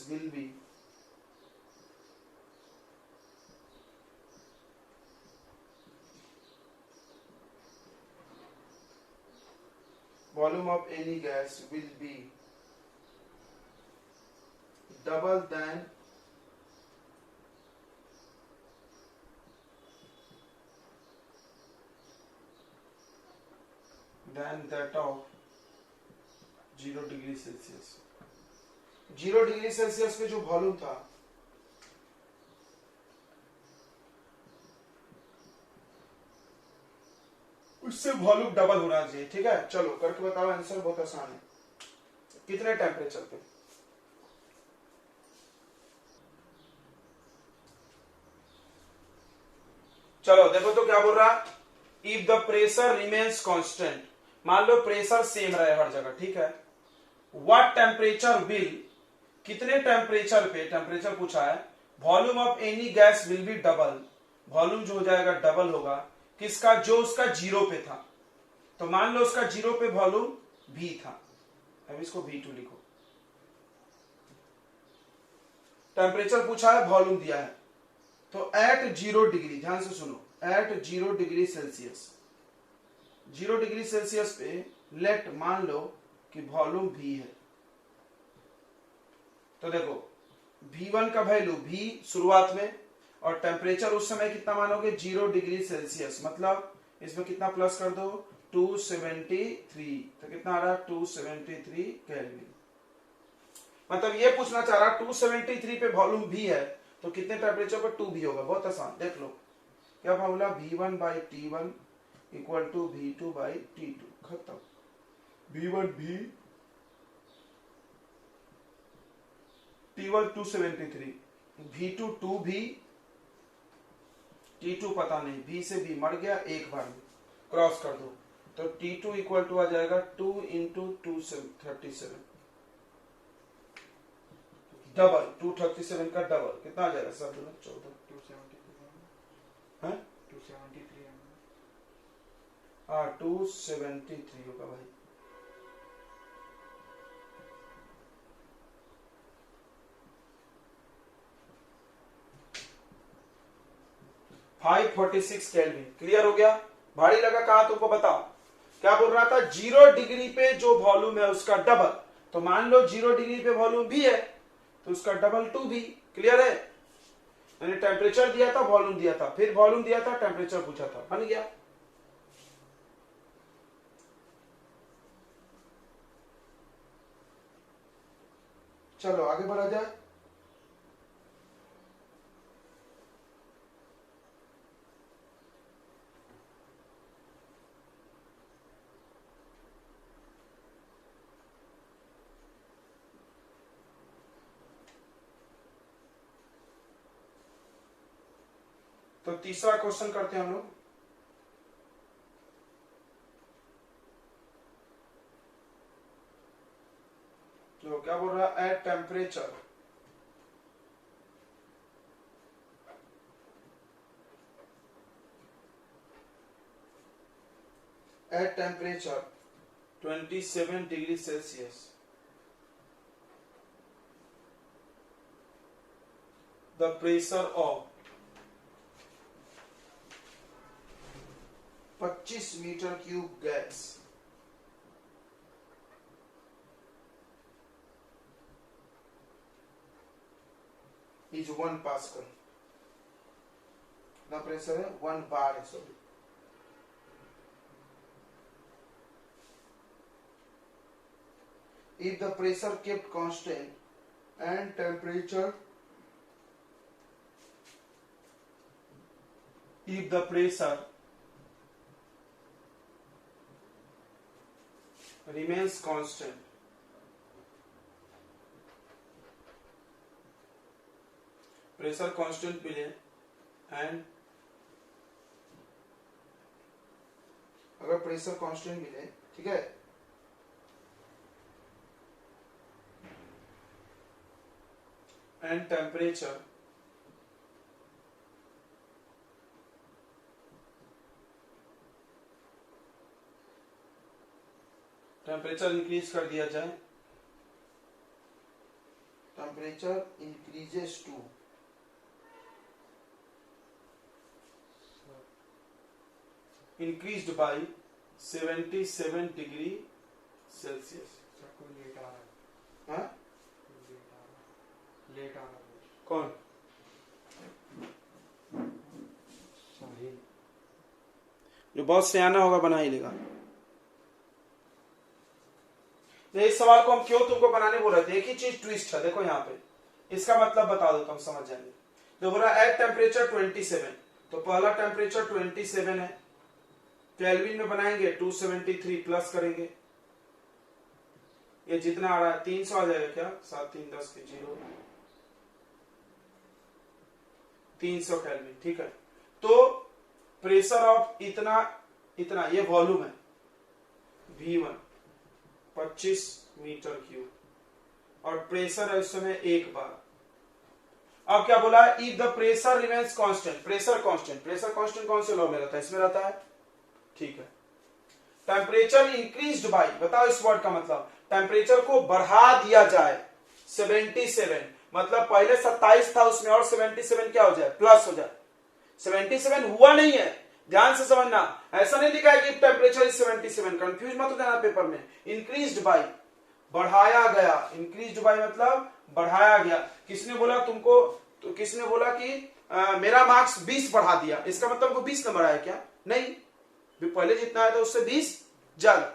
will be double than that of 0 degree Celsius. 0 degree Celsius पे जो volume था, उससे वॉल्यूम डबल होना चाहिए। ठीक है, चलो करके बताओ, आंसर बहुत आसान है। कितने टेम्परेचर पे, चलो देखो तो क्या बोल रहा, if the pressure remains constant, मान लो प्रेशर सेम रहे हर जगह, ठीक है, व्हाट टेम्परेचर विल, कितने टेम्परेचर पे, टेम्परेचर पूछा है, volume of any gas will be double, volume जो हो जाएगा डबल होगा, किसका, जो उसका 0 पे था। तो मान लो उसका 0 पे वॉल्यूम V था, अब इसको V2 लिखो। टेम्परेचर पूछा है, वॉल्यूम दिया है, तो एट 0 डिग्री, ध्यान से सुनो, at 0 degree Celsius, 0 degree Celsius पे लेट, मान लो कि वॉल्यूम V है। तो देखो V1 का वैल्यू V शुरुआत में, और टेम्परेचर उस समय कितना मानोगे, 0 डिग्री सेल्सियस, मतलब इसमें कितना प्लस कर दो, 273। तो कितना आ रहा है, 273 केल्विन। मतलब ये पूछना चाह रहा 273 पे वॉल्यूम V है, तो कितने टेम्परेचर पर 2V होगा। बहुत आसान, देख लो क्या formula, V1/T1 equal to V2/T2, खत्म। V1 V, T1 273, V2 2V, T2 पता नहीं, V से V मर गया, एक बार में क्रॉस कर दो, तो T2 इक्वल टू आ जाएगा 2 इंटू 237, डबल, 237 का डबल कितना आ जाएगा सब, 14, 273 हाँ 273 होगा भाई। 546 केल्विन, क्लियर हो गया। भारी लगा कहा तुमको बताओ, क्या बोल रहा था, 0 डिग्री पे जो वॉल्यूम है उसका डबल, तो मान लो 0 डिग्री पे वॉल्यूम भी है तो उसका डबल 2 भी। क्लियर है? मैंने टेम्परेचर दिया था, वॉल्यूम दिया था, फिर वॉल्यूम दिया था, टेम्परेचर पूछा था, बन गया। चलो आगे बढ़ा जाए। तो तीसरा क्वेश्चन करते हैं हम लोग। तो क्या बोल रहा है, at temperature at temperature 27 degrees Celsius, the pressure of 25 metre cube gas is 1 pascal. कितना प्रेशर है, 1 बार है, sorry. If the pressure kept constant and temperature, if the pressure remains constant, pressure constant मिले एंड अगर pressure constant मिले, ठीक है, and temperature increase कर दिया जाए, temperature increases to increased by 77 degree Celsius. Late आ रहा है, हाँ? लेट आ रहा है। कौन? साहिल। जो बहुत सियाना होगा बना ही लेगा। इस सवाल को हम क्यों तुमको बनाने बोल रहे थे, एक ही चीज ट्विस्ट है, देखो यहाँ पे, इसका मतलब बता दो, तुम समझ जाएंगे। जो बोला एट टेम्परेचर 27, तो पहला टेम्परेचर 27 है, केल्विन में बनाएंगे 273 प्लस करेंगे, ये जितना आ रहा है 300 आ जाएगा क्या, 7 3 10 के 0, 300 केल्विन, ठीक है। तो प्रेशर ऑफ इतना इतना, ये वॉल्यूम है V1 25 मीटर क्यूब, और प्रेशर है उस समय 1 बार। अब क्या बोला, if the pressure remains constant, pressure constant कौन से लॉ में रहता है, इसमें रहता है, ठीक है। टेम्परेचर इंक्रीज्ड बाय, बताओ इस वर्ड का मतलब, टेम्परेचर को बढ़ा दिया जाए 77, मतलब पहले 27 था उसमें, और 77 क्या हो जाए, प्लस हो जाए। 77 हुआ नहीं है, ध्यान से समझना, ऐसा नहीं लिखा है कि टेम्परेचर इज 77, कंफ्यूज मत हो जाना पेपर में। इंक्रीज्ड बाय, बढ़ाया गया, इंक्रीज्ड बाय मतलब बढ़ाया गया। किसने बोला तुमको, तो किसने बोला कि मेरा मार्क्स 20 बढ़ा दिया, इसका मतलब वो 20 नंबर आया क्या, नहीं, भी पहले जितना आया था उससे 20 ज्यादा।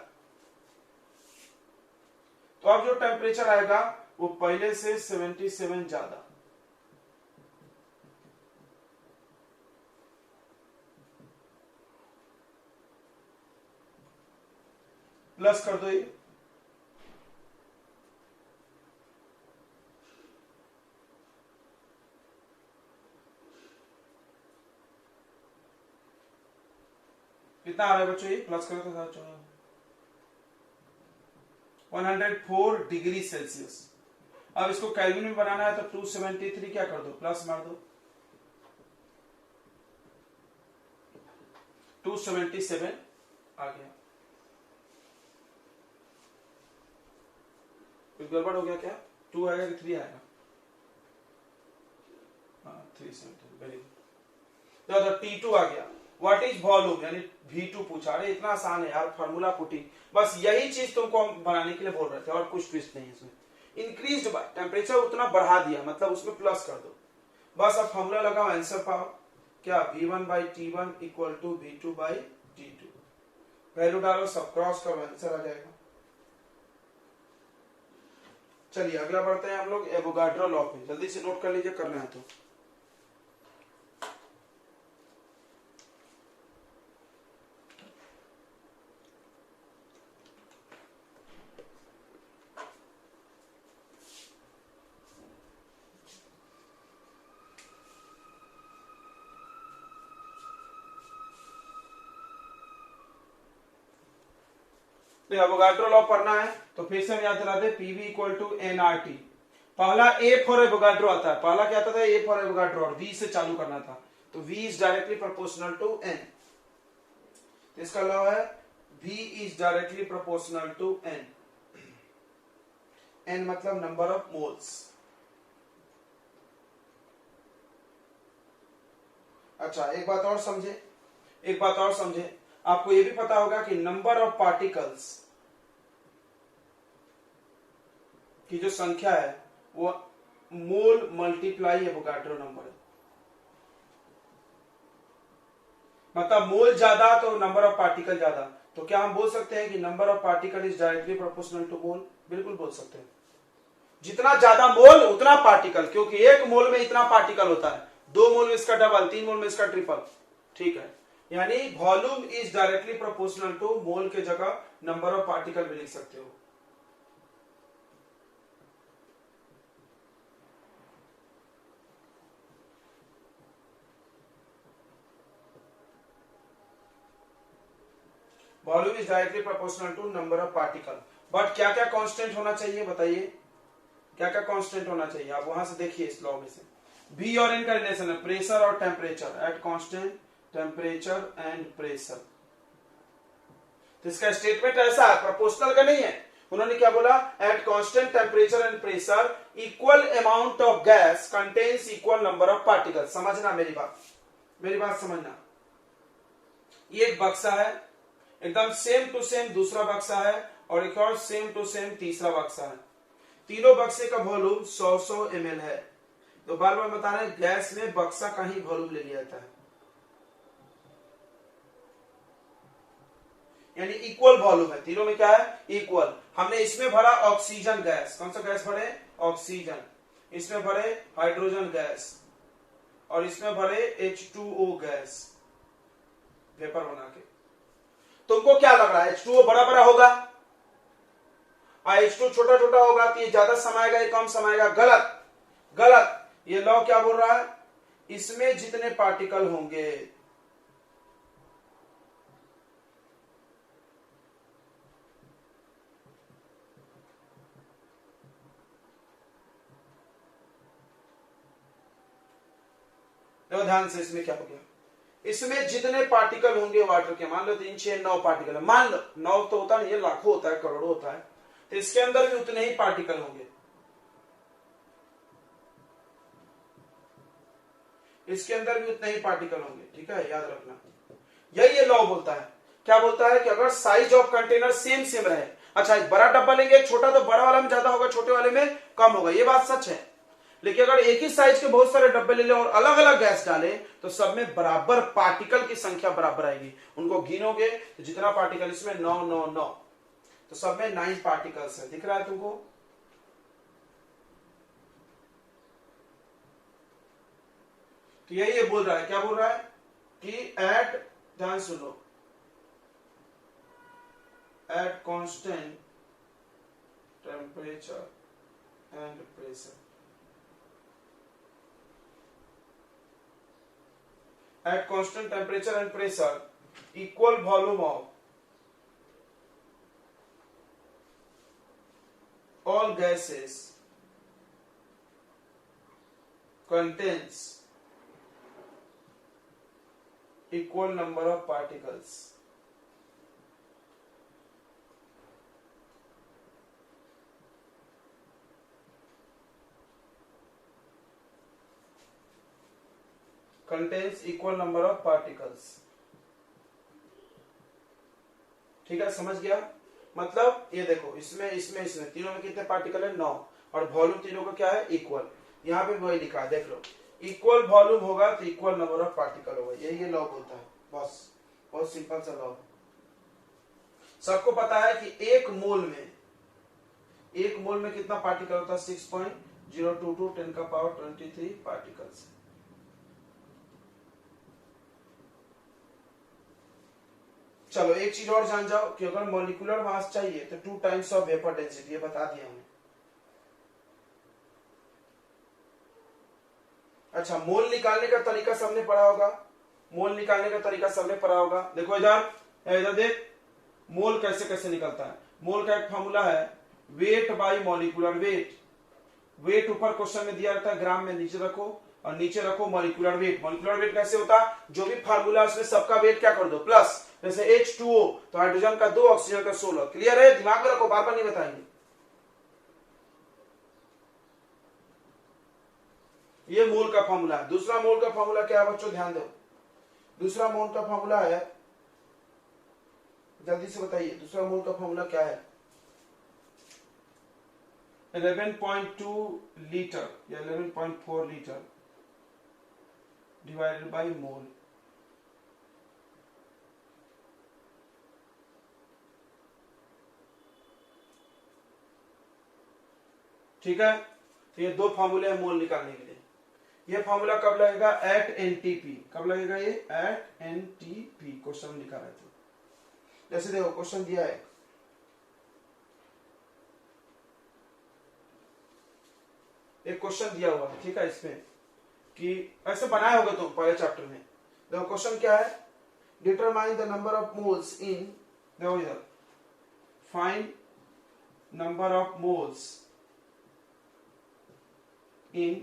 तो अब जो टेम्परेचर आएगा वो पहले से 77 ज्यादा, प्लस कर दो ये, कितना आ रहा है बच्चों, ये प्लस करो तो 104 डिग्री सेल्सियस। अब इसको केल्विन में बनाना है तो 273 क्या कर दो, प्लस मार दो, 277 आ गया। कुछ गड़बड़ हो गया क्या, 2 आएगा कि 3 आएगा, हाँ 370, वेरी गुड। T2 आ गया व्हाट इज वॉल्यूम यानी V2 पूछा। अरे इतना आसान है यार, फार्मूला पुटिंग, बस यही चीज तुमको हम बनाने के लिए बोल रहे थे और कुछ ट्विस्ट नहीं है इसमें। इंक्रीज बाय टेम्परेचर उतना बढ़ा दिया, मतलब उसमें प्लस कर दो, बस अब फॉर्मूला लगाओ, आंसर पाओ। क्या V1/T1 equal to V2/T2, value डालो, सब क्रॉस करो, आंसर आ जाएगा। चलिए अगला बढ़ते हैं हम लोग एवोगाड्रो लॉ पे, जल्दी से नोट कर लीजिए, करना है तो। एवोगाड्रो लॉ पढ़ना है तो फिर से हम याद दिलाते हैं, PV इक्वल टू NRT। पहला A फॉर एवोगाड्रो आता है, पहला क्या आता था, A फॉर एवोगाड्रो, और V से चालू करना था, तो V is directly proportional to N। तो इसका लॉ है V is directly proportional to N। N मतलब नंबर ऑफ मोल्स। अच्छा एक बात और समझे, एक बात और समझे, आपको यह भी पता होगा कि नंबर ऑफ पार्टिकल्स की जो संख्या है वो मोल मल्टीप्लाई एवोगाड्रो नंबर है। मतलब मोल ज्यादा तो नंबर ऑफ पार्टिकल ज्यादा, तो क्या हम बोल सकते हैं कि number of particle is directly proportional to mole? बिल्कुल बोल सकते हैं। जितना ज्यादा मोल उतना पार्टिकल, क्योंकि एक मोल में इतना पार्टिकल होता है, 2 मोल में इसका डबल, 3 मोल में इसका ट्रिपल, ठीक है। यानी volume is directly proportional to mole के जगह नंबर ऑफ पार्टिकल भी लिख सकते हो। Volume is directly proportional to number of particle. But क्या क्या कांस्टेंट होना चाहिए बताइए, क्या क्या कांस्टेंट होना चाहिए, आप वहां से देखिए इस लॉ में से। V और N का रिलेशन है प्रेशर और temperature, at constant temperature and pressure. तो इसका स्टेटमेंट ऐसा है, प्रोपोर्शनल का नहीं है। उन्होंने क्या बोला, eight constant temperature and pressure equal amount of gas contains equal number of particle. समझना मेरी बात, मेरी बात समझना। ये एक बक्सा है, एकदम सेम टू सेम दूसरा बक्सा है, और एक और सेम टू सेम तीसरा बक्सा है। तीनों बक्से का वॉल्यूम 100 ml है। तो बार बार बता रहे हैं, गैस में बक्सा का ही वॉल्यूम ले लिया जाता है, यानी इक्वल वॉल्यूम है तीनों में। क्या है, इक्वल। हमने इसमें भरा ऑक्सीजन गैस, कौन सा गैस भरे, ऑक्सीजन। इसमें भरे हाइड्रोजन गैस, और इसमें भरे H2O गैस, वेपर बना के। तुमको क्या लग रहा है, H2O बड़ा बड़ा होगा और H2 छोटा छोटा होगा, तो ये ज्यादा समाएगा, ये कम समाएगा? गलत, गलत। ये लॉ क्या बोल रहा है, इसमें जितने पार्टिकल होंगे तो ध्यान से, इसमें क्या हो गया, इसमें जितने पार्टिकल होंगे वाटर के, मान लो 3, 6, 9 पार्टिकल है, मान लो 9 तो होता नहीं है, लाखों होता है, करोड़ों होता है, तो इसके अंदर भी उतने ही पार्टिकल होंगे, इसके अंदर भी उतने ही पार्टिकल होंगे, ठीक है, याद रखना। यही ये लॉ बोलता है। क्या बोलता है कि अगर size of container same same रहे, अच्छा एक बड़ा डब्बा लेंगे, छोटा, तो बड़ा वाला में ज्यादा होगा, छोटे वाले में कम होगा, ये बात सच है। लेकिन अगर एक ही साइज के बहुत सारे डब्बे ले लें और अलग अलग गैस डालें, तो सब में बराबर पार्टिकल की संख्या बराबर आएगी। उनको गिनोगे तो जितना पार्टिकल, इसमें 9 9 9, तो सब में 9 पार्टिकल्स है, दिख रहा है तुमको? तो यही ये बोल रहा है, क्या बोल रहा है कि एट, ध्यान सुनो, eight constant temperature and pressure, at constant temperature and pressure equal volume of all gases contains equal number of particles। contains equal number of particles। ठीक है, समझ गया? मतलब ये देखो, इसमें इसमें इसमें तीनों में कितने पार्टिकल है? 9, और वॉल्यूम तीनों का क्या है? इक्वल। यहाँ पे वही लिखा है, देख लो, इक्वल वॉल्यूम होगा तो इक्वल नंबर ऑफ पार्टिकल होगा, यही ये लॉ बोलता है, बस बहुत सिंपल सा लॉ। सबको पता है कि एक मोल में कितना पार्टिकल होता है? 6.022 10 का पावर 23 पार्टिकल्स। चलो एक चीज और जान जाओ कि अगर मॉलिक्यूलर मास चाहिए तो 2 टाइम्स ऑफ वेपर डेंसिटी, ये बता दिया हमने। अच्छा, मोल निकालने का तरीका सबने पढ़ा होगा, मोल निकालने का तरीका सबने पढ़ा होगा। देखो इधर देख, मोल कैसे कैसे निकलता है। मोल का एक फॉर्मूला है weight by molecular weight. Weight ऊपर क्वेश्चन में दिया रहता है ग्राम में, नीचे रखो, और नीचे रखो मॉलिक्यूलर वेट। मॉलिक्यूलर वेट कैसे होता है? जो भी फार्मूला उसमें सबका वेट क्या कर दो? प्लस। जैसे H2O तो हाइड्रोजन का 2, ऑक्सीजन का 16। क्लियर है? दिमाग में रखो, बार बार नहीं बताएंगे। ये मोल का फॉर्मूला है। दूसरा मोल का फॉर्मूला क्या है बच्चों? ध्यान दो, दूसरा मोल का फॉर्मूला है, जल्दी से बताइए, दूसरा मोल का फॉर्मूला क्या है? 11.2 लीटर या 11.4 लीटर डिवाइडेड बाय मोल। ठीक है, तो ये दो फॉर्मूले हैं मोल निकालने के लिए। ये फॉर्मूला कब लगेगा? At NTP. कब लगेगा ये? At NTP. क्वेश्चन लिखा रहे थे, जैसे देखो क्वेश्चन दिया है, एक क्वेश्चन दिया हुआ है, ठीक है, इसमें कि ऐसे बनाए होगे तुम पहले चैप्टर में। देखो क्वेश्चन क्या है? Determine the number of moles इन, देखो इधर, find number of moles in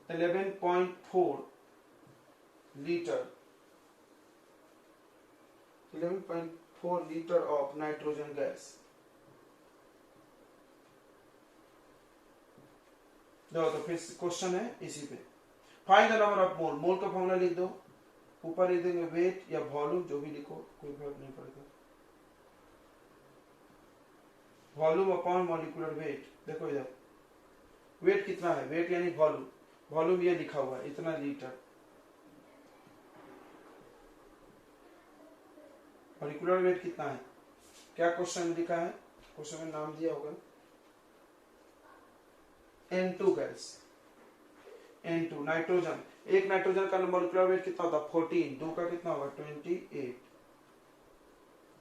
11.4 liter 11.4 liter of nitrogen gas। देखो तो फिर क्वेश्चन है इसी पे, find the number of mole. Mole का फॉर्मूला लिख दो, ऊपर लिख देंगे वेट या वॉल्यूम, जो भी लिखो कोई फर्क नहीं पड़ेगा। Volume upon molecular weight. देखो इधर वेट कितना है? वेट यानी वॉल्यूम, वॉल्यूम ये लिखा हुआ है इतना लीटर। मॉलिक्यूलर वेट कितना है? क्या क्वेश्चन में लिखा है? क्वेश्चन में नाम दिया होगा N2 गैस, N2 नाइट्रोजन। एक नाइट्रोजन का मॉलिक्यूलर वेट कितना होता है? 14। 2 का कितना होगा? 28।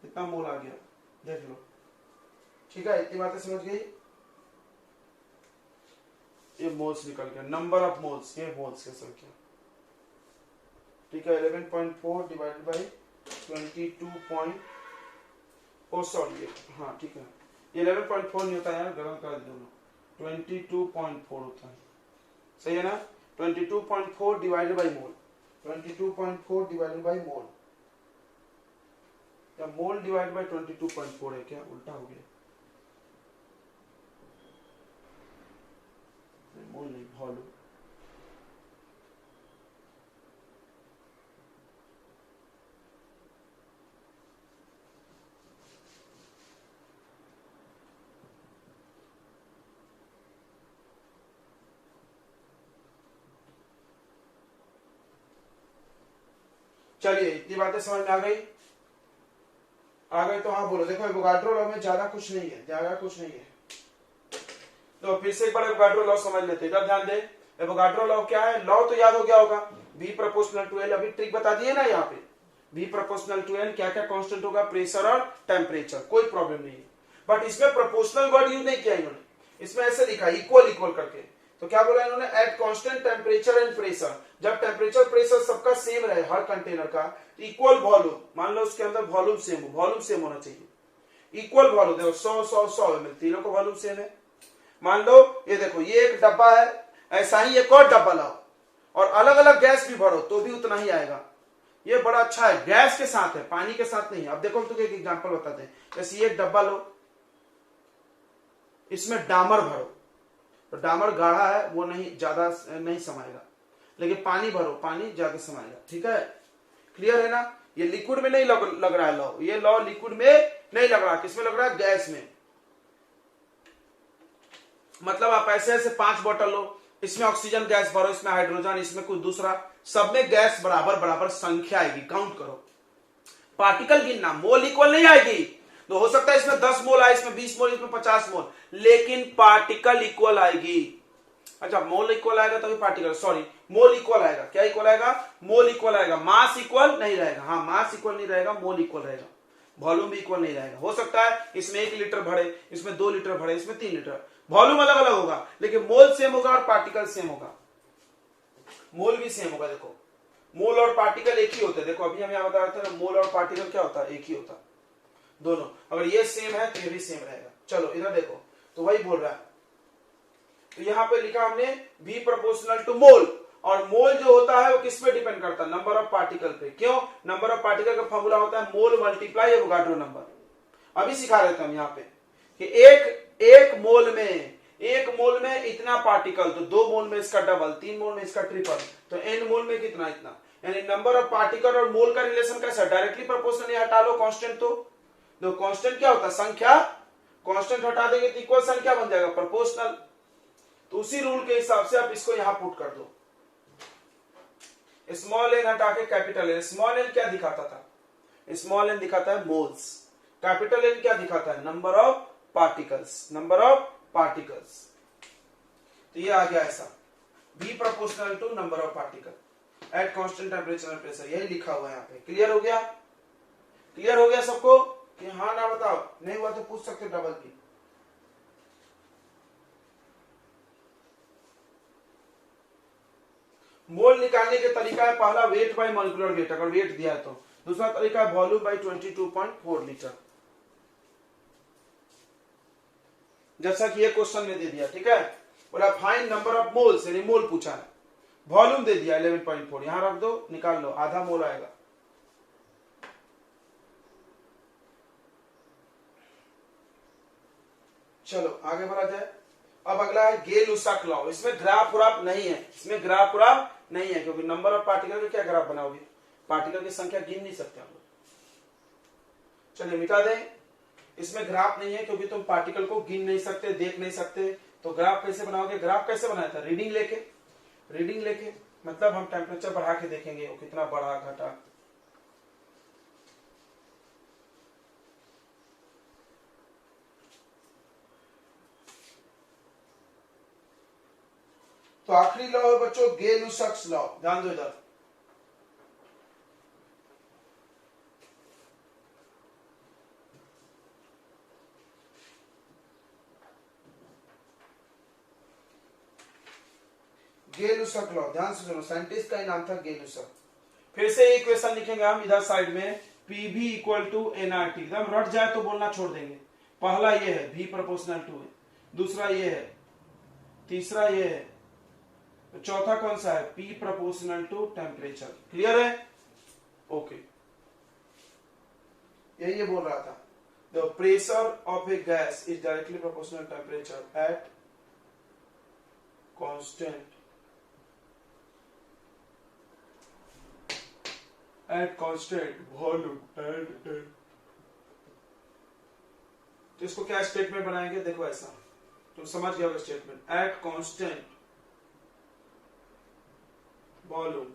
कितना मोल आ गया? देख लो। ठीक है, इतनी बातें समझ गई? ये मोल्स निकल गया, नंबर ऑफ मोल्स, ये मोल्स की संख्या। ठीक है, 11.4 डिवाइडेड बाई 22. सॉरी, हाँ ठीक है, ये 11.4 नहीं होता यार, गलत कर दो, 22.4 होता है, सही है ना? 22.4 divided by mole, 22.4 divided by mole, या मोल डिवाइड बाई 22.4 है क्या? उल्टा हो गया, मोल नहीं, वॉल्यूम। चलिए, इतनी बातें समझ में आ गई? आ गई तो हाँ बोलो। देखो एवोगाड्रो लॉ में ज्यादा कुछ नहीं है, ज्यादा कुछ नहीं है, तो फिर से एक बार एवोगाड्रो लॉ समझ लेते हैं। इधर ध्यान दे, एवोगाड्रो लॉ क्या है? लॉ तो याद हो गया होगा, V प्रोपोर्शनल टू L। अभी ट्रिक बता दिए ना यहाँ पे, V प्रोपोर्शनल टू L क्या क्या कांस्टेंट होगा? प्रेशर और टेम्परेचर, कोई प्रॉब्लम नहीं है। बट इसमें प्रोपोर्शनल वर्ड यूज नहीं किया इन्होंने, इसमें ऐसे लिखा इक्वल इक्वल करके। तो क्या बोला इन्होंने? Eight constant temperature and pressure, जब टेम्परेचर प्रेशर सबका सेम रहे हर कंटेनर का, तो इक्वल वॉल्यूम, मान लो उसके अंदर वॉल्यूम सेम हो, वॉल्यूम सेम होना चाहिए। इक्वल वॉल्यूम, देखो 100 ml, तीनों का वॉल्यूम सेम है। मान लो ये देखो, ये एक डब्बा है, ऐसा ही एक और डब्बा लाओ और अलग अलग गैस भी भरो तो भी उतना ही आएगा। ये बड़ा अच्छा है, गैस के साथ है, पानी के साथ नहीं है। अब देखो तुझे एक एग्जांपल बताते हैं, जैसे ये एक डब्बा लो, इसमें डामर भरो, तो डामर गाढ़ा है, वो नहीं ज्यादा नहीं समाएगा, लेकिन पानी भरो, पानी ज्यादा समाएगा। ठीक है, क्लियर है ना? ये लिक्विड में नहीं लग रहा है लॉ, ये लॉ लिक्विड में नहीं लग रहा, किसमें लग रहा है? गैस में। मतलब आप ऐसे ऐसे 5 बोतल लो, इसमें ऑक्सीजन गैस भरो, इसमें हाइड्रोजन, इसमें कुछ दूसरा, सब में गैस बराबर बराबर संख्या आएगी, काउंट करो। पार्टिकल गिनना, मोल इक्वल नहीं आएगी। तो हो सकता है इसमें 10 मोल आए, इसमें 20 मोल, इसमें 50 मोल, लेकिन पार्टिकल इक्वल आएगी। अच्छा, मोल इक्वल आएगा तभी पार्टिकल, सॉरी, मोल इक्वल आएगा। क्या इक्वल आएगा? मोल इक्वल आएगा। मास इक्वल नहीं रहेगा। हाँ, मास इक्वल नहीं रहेगा, मोल इक्वल रहेगा। वॉल्यूम भी इक्वल नहीं रहेगा। हो सकता है इसमें 1 लीटर भरे, इसमें 2 लीटर भरे, इसमें 3 लीटर, वॉल्यूम अलग अलग होगा, लेकिन मोल सेम होगा और पार्टिकल सेम होगा। मोल भी सेम होगा। देखो, मोल और पार्टिकल एक ही होते हैं। देखो, अभी हम यहाँ बता रहे थे ना, मोल और पार्टिकल क्या होता है? एक ही होता है दोनों। अगर ये सेम है तो ये भी सेम रहेगा। चलो इधर देखो, तो वही बोल रहा है। तो यहां पे लिखा हमने V प्रोपोर्शनल टू मोल, और मोल जो होता है वो किस पे डिपेंड करता है? नंबर ऑफ पार्टिकल पे। क्यों? नंबर ऑफ पार्टिकल का फॉर्मूला होता है मोल मल्टीप्लाई एवोगाड्रो नंबर। अभी सिखा रहे थे हम यहाँ पे कि एक मोल में इतना पार्टिकल, तो 2 मोल में इसका डबल, 3 मोल में इसका ट्रिपल, तो n मोल में कितना? इतना। यानी नंबर ऑफ पार्टिकल और मोल का रिलेशन कैसा? Directly proportional. हटा लो कांस्टेंट, तो कांस्टेंट क्या होता है? संख्या। कांस्टेंट हटा देंगे तो इक्वल संख्या बन जाएगा, प्रोपोर्शनल। तो उसी रूल के हिसाब से आप इसको यहां पुट कर दो। स्मॉल एन हटा के कैपिटल एन। स्मॉल एन क्या दिखाता था? स्मॉल एन दिखाता है मोल्स। कैपिटल एन क्या दिखाता है? Number of particles. Number of particles. तो ये आ गया ऐसा, V proportional to number of particle at constant temperature and pressure. यही लिखा हुआ है यहाँ पे। क्लियर हो गया? क्लियर हो गया सबको? कि हाँ ना बताओ, नहीं हुआ तो पूछ सकते डबल भी। मोल निकालने के तरीका है, पहला वेट बाय मॉलिक्यूलर वेट, अगर वेट दिया है तो। दूसरा तरीका है वॉल्यूम बाय 22.4 लीटर, जैसा कि ये क्वेश्चन में दे दिया। ठीक है, बोला फाइंड नंबर ऑफ मोल्स, यानी मोल पूछा है। वॉल्यूम दे दिया 11.4, यहां रख दो, निकाल लो, आधा मोल आएगा। चलो आगे बढ़ा जाए। अब अगला है गे-लुसाक लॉ। इसमें ग्राफ व्राफ नहीं है, इसमें ग्राफ व्राफ नहीं है, क्योंकि नंबर ऑफ पार्टिकल का क्या ग्राफ बनाओगे? पार्टिकल की संख्या गिन नहीं सकते हम लोग। चलिए मिटा दें, इसमें ग्राफ नहीं है क्योंकि तुम पार्टिकल को गिन नहीं सकते, देख नहीं सकते। तो ग्राफ कैसे बनाओगे? ग्राफ कैसे बनाया था? रीडिंग लेके। रीडिंग लेके मतलब हम टेम्परेचर बढ़ा के देखेंगे वो कितना बढ़ा घटा। तो आखिरी लॉ है बच्चों गे-लुसाक लॉ, ध्यान दो इधर। गे-लुसाक लॉ, ध्यान से सुनो, साइंटिस्ट का ही नाम था गे-लुसाक। फिर से एक क्वेश्चन लिखेंगे हम इधर साइड में, पीवी इक्वल टू एनआरटी। एकदम रट जाए तो बोलना छोड़ देंगे। पहला ये है V प्रोपोर्शनल टू है, दूसरा ये है, तीसरा ये है, तो चौथा कौन सा है? P proportional to temperature. Clear है? ओके, यही ये बोल रहा था। The pressure of a gas is directly proportional temperature at constant volume and. तो इसको क्या स्टेटमेंट बनाएंगे? देखो ऐसा, तुम समझ गए होगा statement. Eight constant volume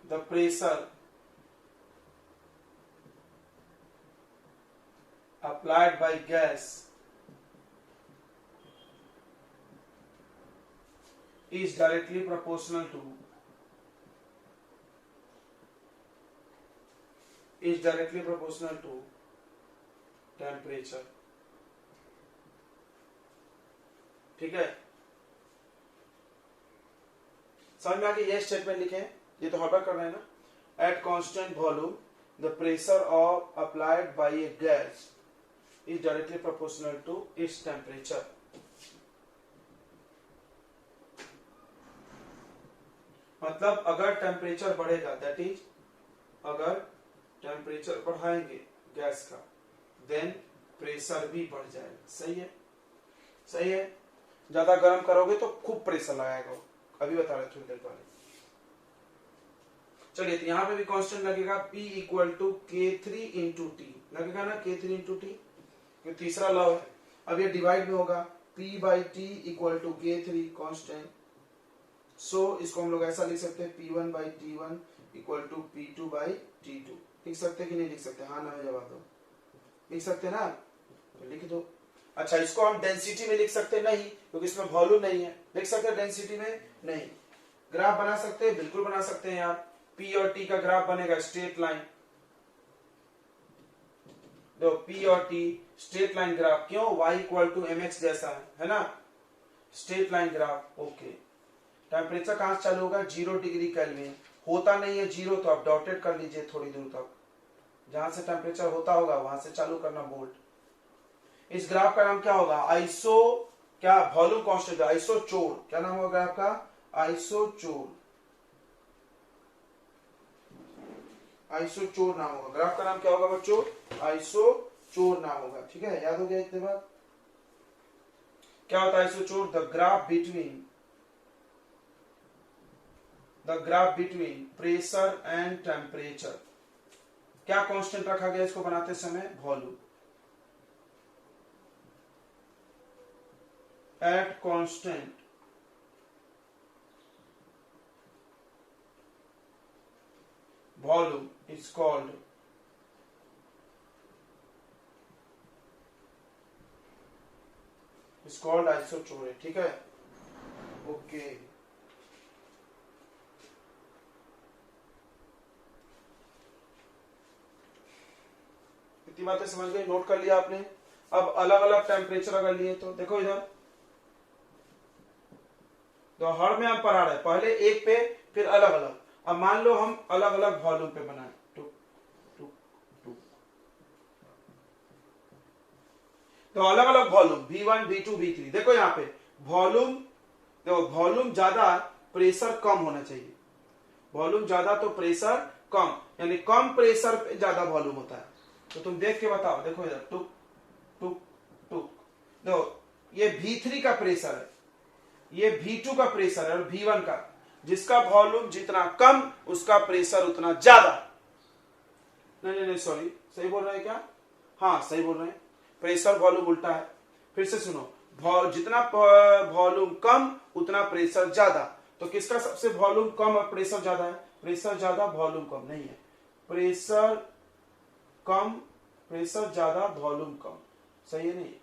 the pressure applied by gas is directly proportional to temperature। ठीक है, समझ में आ गया? ये स्टेटमेंट लिखे, ये तो हर कर रहे हैं ना। At constant volume the pressure of applied by a gas is directly proportional to its temperature. मतलब अगर टेम्परेचर बढ़ेगा, दैट इज अगर टेम्परेचर बढ़ाएंगे गैस का, देन प्रेशर भी बढ़ जाएगा। सही है? सही है। ज्यादा गर्म करोगे तो खूब प्रेशर लगाएगा, अभी बता रहे थोड़ी देर पहले। चलिए तो यहाँ पे भी कांस्टेंट लगेगा P equal to K3 into T, लगेगा ना K3 इंटू टी, तीसरा लॉ है। अब ये डिवाइड में होगा P by T equal to K3 constant, so इसको हम लोग ऐसा लिख सकते हैं P1 by T1 equal to P2 by T2। लिख सकते कि नहीं लिख सकते? हाँ ना जवाब दो। लिख सकते ना, तो लिख दो। अच्छा इसको हम डेंसिटी में लिख सकते नहीं क्योंकि इसमें वॉल्यूम नहीं है। लिख सकते डेंसिटी में? नहीं। ग्राफ बना सकते हैं? बिल्कुल बना सकते हैं यार। P और T का ग्राफ बनेगा स्ट्रेट लाइन। दो P और T स्ट्रेट लाइन ग्राफ, क्यों? y इक्वल टू mx जैसा है ना, straight line graph. Okay, temperature कहां से चालू होगा? 0 डिग्री केल्विन। होता नहीं है 0 तो आप डॉटेड कर लीजिए थोड़ी दूर तक, जहां से टेम्परेचर होता होगा वहां से चालू करना बोल्ट। इस ग्राफ का नाम क्या होगा? आइसो, क्या वॉल्यूम कांस्टेंट, आइसोचोर। क्या नाम होगा ग्राफ का? आइसोचोर। आइसोचोर नाम होगा ग्राफ का। नाम क्या होगा बच्चों? आइसोचोर नाम होगा। ठीक है, याद हो गया इतने बार? क्या होता है isochore? The graph between pressure and temperature. क्या कांस्टेंट रखा गया इसको बनाते समय? Volume. At constant volume is called isochore. ठीक है, ओके। इतनी बातें समझ गए, नोट कर लिया आपने। अब अलग अलग टेम्परेचर अगर लिए तो देखो इधर, तो हर में हम पढ़ा रहे, पहले एक पे फिर अलग अलग। अब मान लो हम अलग अलग वॉल्यूम पे बनाए, तो अलग अलग वॉल्यूम V1 V2 V3। देखो यहाँ पे वॉल्यूम, देखो वॉल्यूम ज्यादा प्रेशर कम होना चाहिए। वॉल्यूम ज्यादा तो प्रेशर कम, यानी कम प्रेशर पे ज्यादा वॉल्यूम होता है। तो तुम देख के बताओ, देखो इधर टुक टुक टुक, देखो ये V3 का प्रेशर है, ये V2 का प्रेशर है और V1 का। जिसका वॉल्यूम जितना कम उसका प्रेशर उतना ज्यादा। नहीं सॉरी, सही बोल रहे हैं क्या? हाँ सही बोल रहे हैं, प्रेशर वॉल्यूम उल्टा है। फिर से सुनो, जितना वॉल्यूम कम उतना प्रेशर ज्यादा। तो किसका सबसे वॉल्यूम कम और प्रेशर ज्यादा है? प्रेशर ज्यादा वॉल्यूम कम नहीं है, प्रेशर कम प्रेशर ज्यादा वॉल्यूम कम। सही है? नहीं,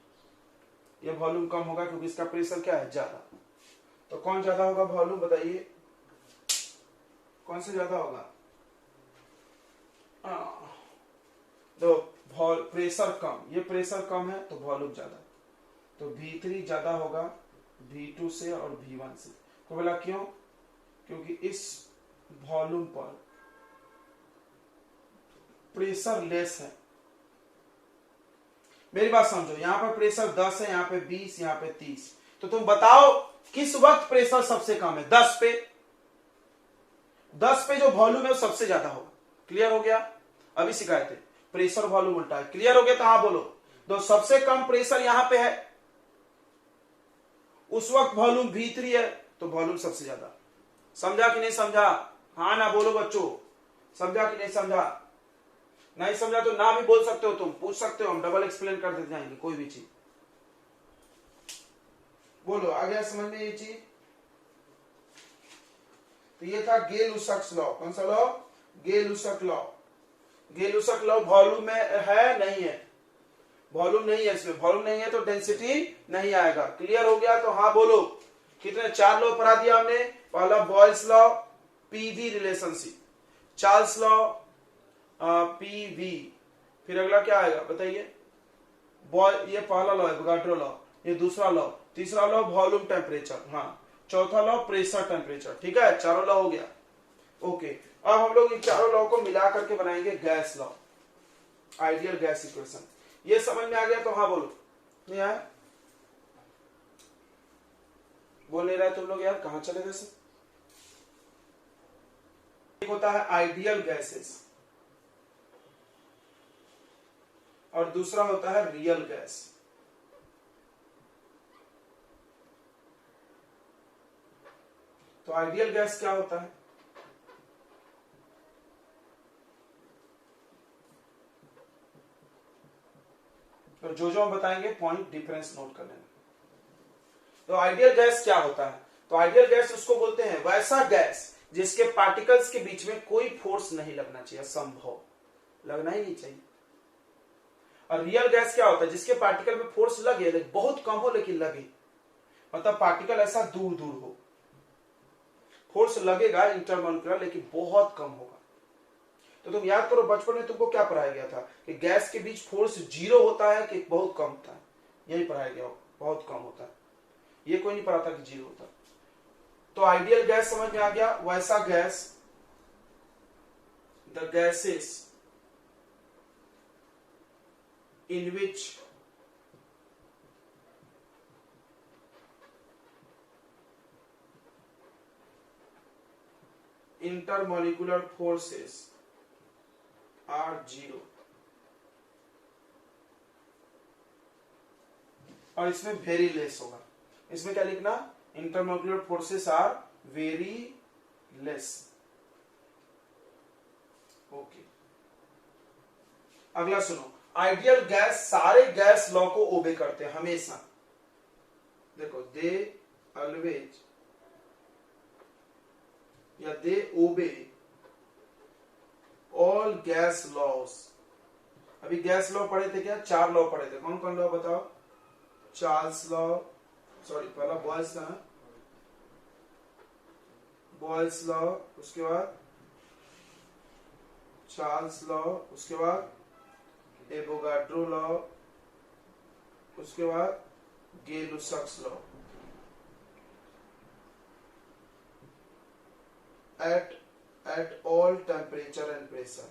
ये वॉल्यूम कम होगा क्योंकि इसका प्रेशर क्या है? ज्यादा। तो कौन ज्यादा होगा वॉल्यूम? बताइए कौन से ज्यादा होगा? तो प्रेशर कम, ये प्रेशर कम है तो वॉल्यूम ज्यादा, तो V3 ज्यादा होगा V2 से और V1 से। तो बोला क्यों? क्योंकि इस वॉल्यूम पर प्रेशर लेस है। मेरी बात समझो, यहां पर प्रेशर 10 है, यहां पे 20, यहां पे 30। तो तुम बताओ किस वक्त प्रेशर सबसे कम है? 10 पे। 10 पे जो वॉल्यूम है वो सबसे ज्यादा होगा। क्लियर हो गया? अभी शिकायत है, प्रेशर वॉल्यूम उल्टा है। क्लियर हो गया? तो हाँ बोलो। तो सबसे कम प्रेशर यहां पे है, उस वक्त वॉल्यूम V3 है, तो वॉल्यूम सबसे ज्यादा। समझा कि नहीं समझा? हाँ ना बोलो बच्चों, समझा कि नहीं समझा? नहीं समझा तो ना भी बोल सकते हो, तुम पूछ सकते हो, हम डबल एक्सप्लेन कर देते जाएंगे कोई भी चीज। बोलो आ गया समझ में ये चीज? तो ये था गेल-लुसाक लॉ। कौन सा लॉ? गेल-लुसाक लॉ। गेल-लुसाक लॉ वॉल्यूम में है? नहीं है, वॉल्यूम नहीं है इसमें। वॉल्यूम नहीं है तो डेंसिटी नहीं आएगा। क्लियर हो गया? तो हाँ बोलो। कितने? 4 लॉ पढ़ा दिया हमने। पहला Boyle's law, PV relationship, Charles law, PV. फिर अगला क्या आएगा बताइए? ये पहला लॉ है एवोगाड्रो लॉ, ये दूसरा लॉ, तीसरा लॉ वॉल्यूम टेम्परेचर, हाँ, चौथा लॉ प्रेशर टेम्परेचर। ठीक है, चारों लॉ हो गया। ओके, अब हम लोग इन चारों लॉ को मिला करके बनाएंगे gas law, ideal gas equation. ये समझ में आ गया? तो हाँ बोलो। नहीं आया? बोल नहीं रहे तुम लोग यार, कहां चले वैसे? एक होता है आइडियल गैसेस और दूसरा होता है रियल गैस। तो आइडियल गैस क्या होता है? तो जो हम बताएंगे पॉइंट डिफरेंस नोट कर लेना। तो आइडियल गैस क्या होता है? तो आइडियल गैस उसको बोलते हैं वैसा गैस जिसके पार्टिकल्स के बीच में कोई फोर्स नहीं लगना चाहिए, असंभव, लगना ही नहीं चाहिए। और रियल गैस क्या होता है? जिसके पार्टिकल में फोर्स लगे, बहुत कम हो लेकिन लगे, मतलब पार्टिकल ऐसा दूर दूर हो, फोर्स लगेगा इंटरमोलिकुलर लेकिन बहुत कम होगा। तो तुम याद करो बचपन में तुमको क्या पढ़ाया गया था कि गैस के बीच फोर्स 0 होता है कि बहुत कम होता है? यही पढ़ाया गया, बहुत कम होता है। ये कोई नहीं पढ़ा था कि 0 होता। तो आइडियल गैस समझ में आ गया, वैसा gas, the gases in which intermolecular forces are 0। और इसमें वेरी लेस होगा। इसमें क्या लिखना? Intermolecular forces are very less. Okay, अगला सुनो। आइडियल गैस सारे गैस लॉ को ओबे करते हैं हमेशा। देखो, दे ऑलवेज या दे ओबे ऑल गैस लॉज। अभी गैस लॉ पढ़े थे क्या? 4 लॉ पढ़े थे। कौन कौन लॉ बताओ? चार्ल्स लॉ, सॉरी पहला बॉयल्स का है, बॉयल्स लॉ, उसके बाद चार्ल्स लॉ, उसके बाद एवोगाड्रो लॉ, उसके बाद गे-लुसाक्स law. at all temperature and pressure।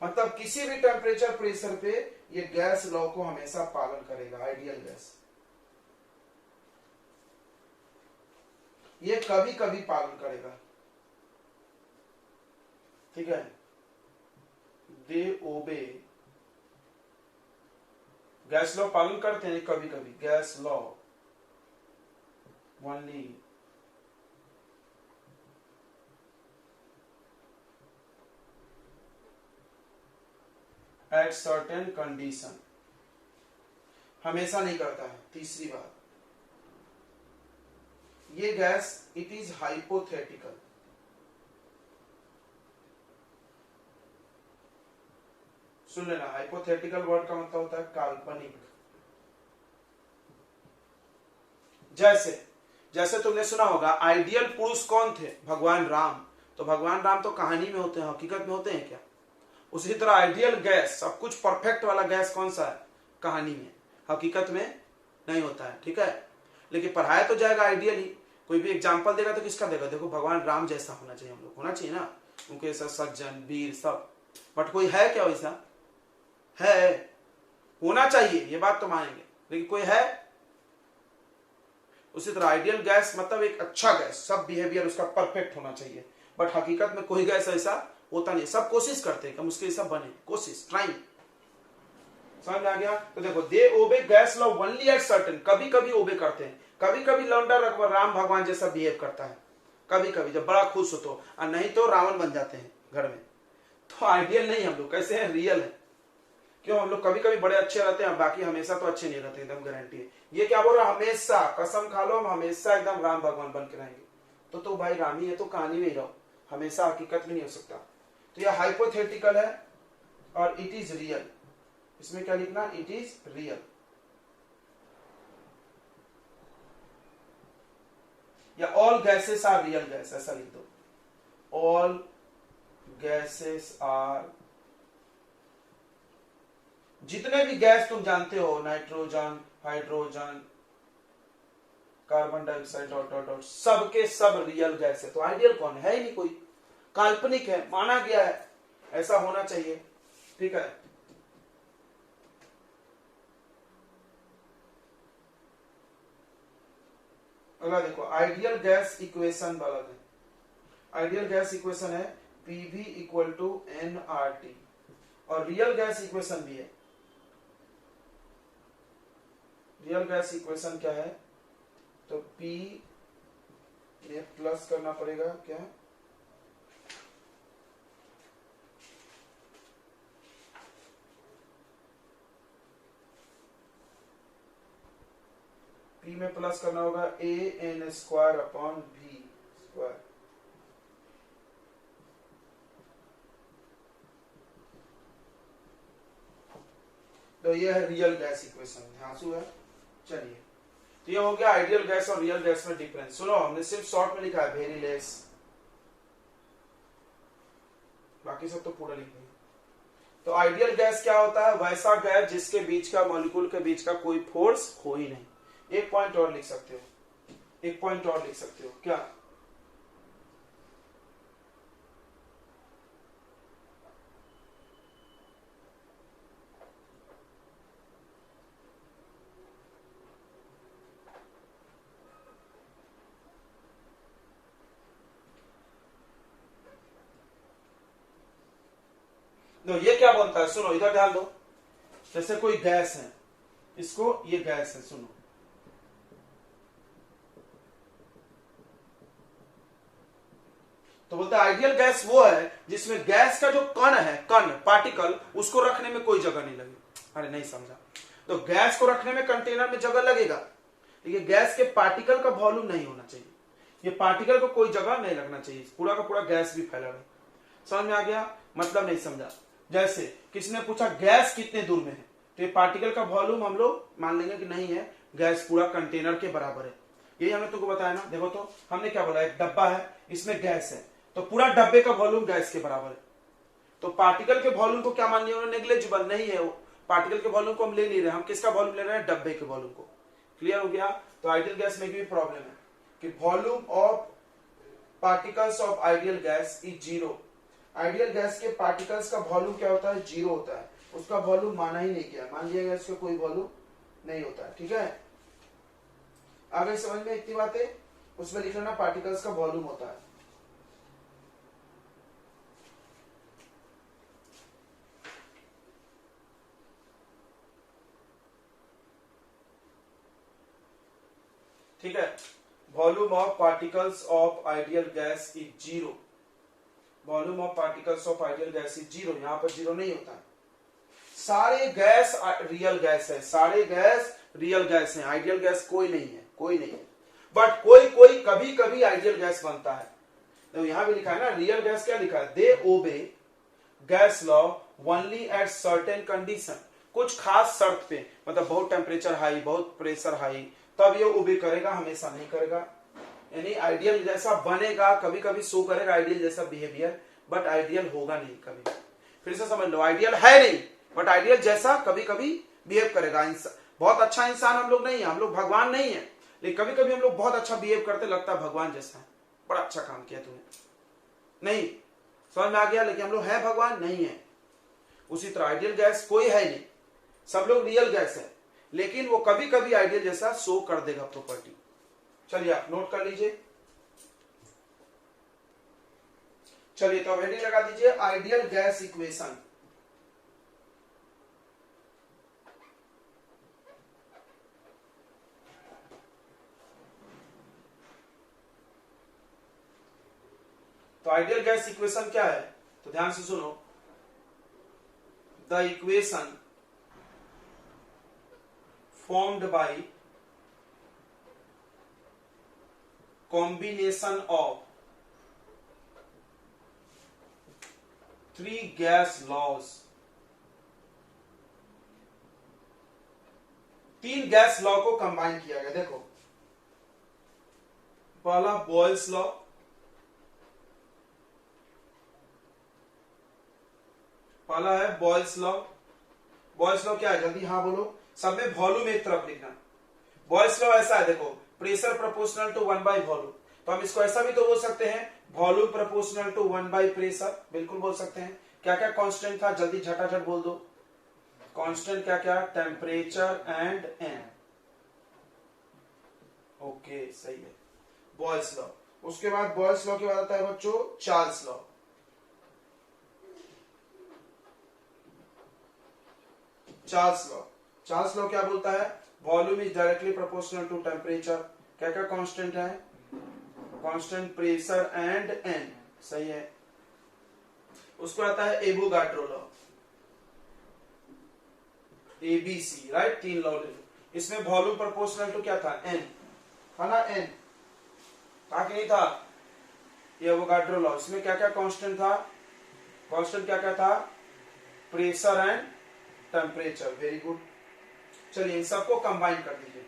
मतलब किसी भी टेम्परेचर प्रेशर पे ये गैस लॉ को हमेशा पालन करेगा। आइडियल गैस ये कभी कभी पालन करेगा, ठीक है। दे ओबे, गैस लॉ पालन करते हैं कभी कभी, gas law only at certain condition. हमेशा नहीं करता है। तीसरी बात, ये गैस इट इज हाइपोथेटिकल। सुन लेना, हाइपोथेटिकल वर्ड का मतलब होता है काल्पनिक। जैसे तुमने सुना होगा आइडियल पुरुष कौन थे? भगवान राम। तो भगवान राम तो कहानी में होते हैं, हकीकत में होते हैं क्या? उसी तरह आइडियल गैस, सब कुछ परफेक्ट वाला गैस कौन सा है? कहानी में, हकीकत में नहीं होता है, ठीक है। लेकिन पढ़ाया तो जाएगा आइडियल ही। कोई भी एग्जाम्पल देगा तो किसका देगा? देखो भगवान राम जैसा होना चाहिए, हम लोग होना चाहिए ना, उनके ऐसा सज्जन वीर सब। बट कोई है क्या वैसा? है, होना चाहिए, ये बात तो मानेंगे, लेकिन कोई है? उसी तरह आइडियल गैस मतलब एक अच्छा गैस, सब बिहेवियर उसका परफेक्ट होना चाहिए। बट हकीकत में कोई गैस ऐसा होता नहीं। सब कोशिश करते हैं कि हम उसके सब बने, कोशिश, ट्राइंग। समझ में आ गया? तो देखो, they obey gas law only at certain, कभी कभी ओबे करते हैं। कभी कभी लौंडा रकबर राम भगवान जैसा बिहेव करता है, कभी कभी जब बड़ा खुश हो तो, और नहीं तो रावण बन जाते हैं घर में। तो आइडियल नहीं, हम लोग कैसे हैं? रियल है। क्यों? हम लोग कभी कभी बड़े अच्छे रहते हैं, बाकी हमेशा तो अच्छे नहीं रहते, एकदम गारंटी है। ये क्या बोल रहा? हमेशा कसम खा लो हम हमेशा एकदम राम भगवान बन के रहेंगे। तो भाई राम ही है तो कहानी में ही रहो, हमेशा हकीकत में नहीं हो सकता। तो यह हाइपोथेटिकल है और इट इज रियल। इसमें क्या लिखना? It is real. या all gases are real gas, ऐसा लिख दो। ऑल गैसेस आर, जितने भी गैस तुम जानते हो, nitrogen, hydrogen, carbon dioxide, dot dot dot, सबके सब रियल गैस है। तो आइडियल कौन है? है ही नहीं कोई, काल्पनिक है, माना गया है ऐसा होना चाहिए, ठीक है। अगला देखो, आइडियल गैस इक्वेशन वाला है। आइडियल गैस इक्वेशन है पीवी इक्वल टू एनआरटी, और रियल गैस इक्वेशन भी है। रियल गैस इक्वेशन क्या है? तो P ये प्लस करना पड़ेगा, क्या P में प्लस करना होगा a n square upon v square. तो ये है रियल गैस इक्वेशन, ध्यान है। चलिए, तो ये हो गया आइडियल गैस और रियल गैस में डिफरेंस। सुनो, हमने सिर्फ शॉर्ट में लिखा है वेरी लेस, बाकी सब तो पूरा लिख दिया। तो आइडियल गैस क्या होता है? वैसा गैस जिसके बीच का मॉलिक्यूल के बीच का कोई फोर्स हो ही नहीं। एक पॉइंट और लिख सकते हो, एक पॉइंट और लिख सकते हो, क्या? तो ये क्या बोलता है? सुनो, इधर ध्यान दो। जैसे कोई गैस है, इसको, ये गैस है, सुनो, तो बोलता है आइडियल गैस वो है जिसमें गैस का जो कण है, कण पार्टिकल, उसको रखने में कोई जगह नहीं लगी। अरे नहीं समझा। तो गैस को रखने में कंटेनर में जगह लगेगा, लेकिन गैस के पार्टिकल का वॉल्यूम नहीं होना चाहिए। ये पार्टिकल को कोई जगह नहीं लगना चाहिए, पूरा का पूरा गैस भी फैला रहे। समझ में आ गया? मतलब नहीं समझा। जैसे किसी ने पूछा गैस कितने दूर में है, तो ये पार्टिकल का वॉल्यूम हम लोग मान लेंगे कि नहीं है, गैस पूरा कंटेनर के बराबर है। यही हमने तुमको बताया ना। देखो तो हमने क्या बोला, एक डब्बा है, इसमें गैस है, तो पूरा डब्बे का वॉल्यूम गैस के बराबर है। तो पार्टिकल के वॉल्यूम को क्या मान लिया उन्होंने? नेग्लिजिबल नहीं है वो। पार्टिकल के वॉल्यूम को हम ले नहीं रहे, हम किसका वॉल्यूम ले रहे हैं? डब्बे के वॉल्यूम को। क्लियर हो गया? तो आइडियल गैस में भी प्रॉब्लम है कि volume of particles of ideal gas is zero. Ideal gas के पार्टिकल्स का वॉल्यूम क्या होता है? जीरो होता है। उसका वॉल्यूम माना ही नहीं किया, मान लिया गया इसका कोई वॉल्यूम नहीं होता है। ठीक है, आगे समझ में इतनी बातें? उसमें लिख लेना पार्टिकल्स का वॉल्यूम होता है। ठीक है, volume of particles of ideal gas is zero. Volume of particles of ideal gas is zero. यहां पर जीरो नहीं होता है। सारे गैस रियल गैस है, सारे गैस रियल गैस है, आइडियल गैस कोई नहीं है, कोई नहीं है। बट कोई कोई कभी कभी आइडियल गैस बनता है। तो यहां भी लिखा है ना, रियल गैस क्या लिखा है? They obey gas law only at certain condition. कुछ खास शर्त पे, मतलब बहुत टेम्परेचर हाई, बहुत प्रेशर हाई, तब ये ओबे करेगा, हमेशा नहीं करेगा। यानी आइडियल जैसा बनेगा, कभी कभी शो करेगा आइडियल जैसा बिहेवियर, बट आइडियल होगा नहीं कभी। फिर से समझ लो, आइडियल है नहीं, बट आइडियल जैसा कभी कभी बिहेव करेगा। बहुत अच्छा इंसान हम लोग नहीं है, हम लोग भगवान नहीं है, लेकिन कभी कभी हम लोग बहुत अच्छा बिहेव करते, लगता है भगवान जैसा है, बड़ा अच्छा काम किया तूने। नहीं, समझ में आ गया? लेकिन हम लोग है भगवान नहीं है। उसी तरह आइडियल गैस कोई है नहीं, सब लोग रियल गैस है, लेकिन वो कभी कभी आइडियल जैसा शो कर देगा प्रॉपर्टी। चलिए आप नोट कर लीजिए। चलिए तो हेडिंग लगा दीजिए आइडियल गैस इक्वेशन। तो आइडियल गैस इक्वेशन क्या है? तो ध्यान से सुनो, the equation formed by combination of three gas laws। तीन गैस लॉ को कंबाइन किया गया। देखो, पहला बॉयल्स लॉ, पहला है बॉयल्स लॉ। बॉयल्स लॉ क्या है? जल्दी हाँ बोलो, सब में वॉल्यूम एक तरफ लिखना। बॉयल्स लॉ ऐसा है, देखो, pressure proportional to 1 by volume. तो हम इसको ऐसा भी तो बोल सकते हैं, volume proportional to 1 by pressure, बिल्कुल बोल सकते हैं। क्या क्या कांस्टेंट था? जल्दी झटाझट बोल दो। कांस्टेंट क्या क्या? Temperature and N. ओके, सही है, बॉयल्स लॉ। उसके बाद बॉयल्स लॉ के बाद आता है बच्चों Charles law. Charles law, Charles law क्या बोलता है? Volume is directly proportional to temperature. क्या क्या कांस्टेंट है? Constant, pressure and N. सही है। उसको आता है एवोगाड्रो लॉ, एबीसी, राइट? तीन लॉ ले लो। इसमें वॉल्यूम प्रोपोर्शनल टू क्या था, n था ना, n था कि नहीं था, ये एवोगाड्रो लॉ। इसमें क्या क्या कांस्टेंट था, कांस्टेंट क्या क्या था, pressure and temperature. Very good. चलिए इन सबको कंबाइन कर दीजिए।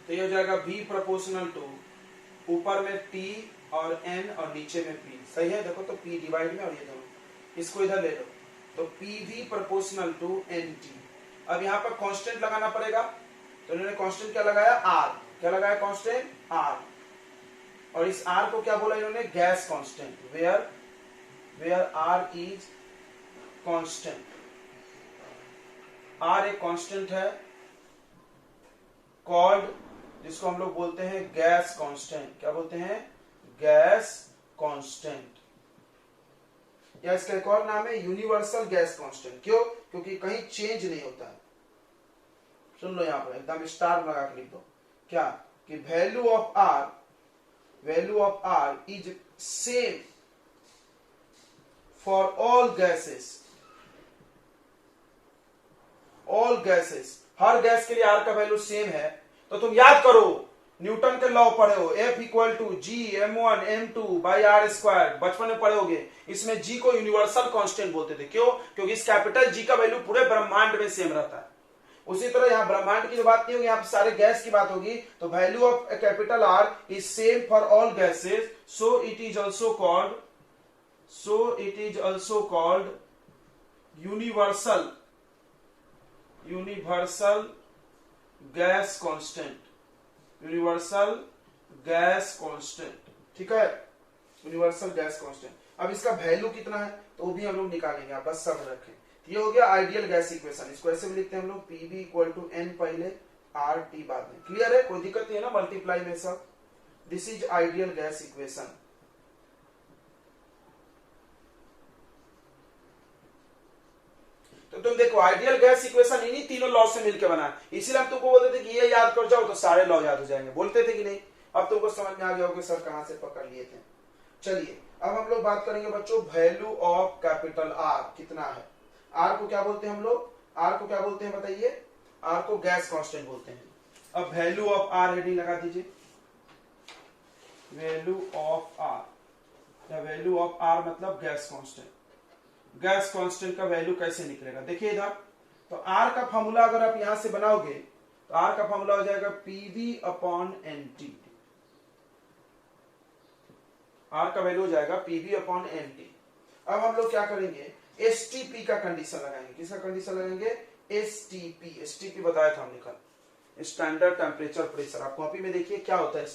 तो ये हो जाएगा V प्रोपोर्शनल टू, ऊपर में T और N और नीचे में P। सही है, देखो तो P डिवाइड में और ये दोनों, इसको इधर ले लो, तो PV प्रोपोर्शनल टू NT। अब यहाँ पर कांस्टेंट लगाना पड़ेगा, तो इन्होंने कांस्टेंट क्या लगाया, R। क्या लगाया कांस्टेंट, R। और इस R को क्या बोला इन्होंने, gas constant, where R is constant. R एक कांस्टेंट है कॉल्ड, जिसको हम लोग बोलते हैं गैस कांस्टेंट। क्या बोलते हैं, गैस कांस्टेंट, या इसका एक और नाम है यूनिवर्सल गैस कांस्टेंट। क्यों, क्योंकि कहीं चेंज नहीं होता है। सुन लो, यहां पर एकदम स्टार लगा के लिख दो, क्या कि value of R is same for all gases. Her gas के लिए R का वैल्यू सेम है। तो तुम याद करो, न्यूटन के लॉ पढ़े हो, F equal to G m1 m2 by R square, बचपन में पढ़े होगे। इसमें G को यूनिवर्सल कांस्टेंट बोलते थे। क्यों, क्योंकि इस कैपिटल G का वैल्यू पूरे ब्रह्मांड में सेम रहता है। उसी तरह यहाँ ब्रह्मांड की जो बात नहीं होगी, यहाँ सारे गैस की बात होगी। तो value of capital R is same for all gases, so it is also called universal gas constant. ठीक है, यूनिवर्सल गैस कांस्टेंट। अब इसका वैल्यू कितना है तो वो भी हम लोग निकालेंगे, आप बस सब रखें। ये हो गया आइडियल गैस इक्वेशन। इसको ऐसे भी लिखते हैं हम लोग, PV इक्वल टू N पहले, RT बाद में। क्लियर है, कोई दिक्कत नहीं है ना मल्टीप्लाई में सब। This is ideal gas equation. तो तुम देखो, आइडियल गैस इक्वेशन इन्हीं तीनों लॉ से मिलकर बना है। इसीलिए हम तुमको बोलते थे कि ये याद कर जाओ तो सारे लॉ याद हो जाएंगे, बोलते थे कि नहीं। अब तुमको समझ में आ गया होगा सर कहां से पकड़ लिए थे। चलिए अब हम लोग बात करेंगे बच्चों, वैल्यू ऑफ कैपिटल R कितना है। R को क्या बोलते हैं हम लोग, R को क्या बोलते हैं बताइए, R को गैस कांस्टेंट बोलते हैं। अब वैल्यू ऑफ R हेडिंग लगा दीजिए, वैल्यू ऑफ R, या वैल्यू ऑफ R मतलब गैस कांस्टेंट। गैस कांस्टेंट का वैल्यू कैसे निकलेगा, देखिए इधर। तो R का फॉर्मूला अगर आप यहां से बनाओगे तो R का फॉर्मूला हो जाएगा PV अपॉन NT। R का वैल्यू हो जाएगा PV अपॉन NT। अब हम लोग क्या करेंगे, STP का कंडीशन लगाएंगे। किसका कंडीशन लगाएंगे, STP बताया था हमने कल, स्टैंडर्ड टेम्परेचर प्रेशर। आप कॉपी में देखिए क्या होता है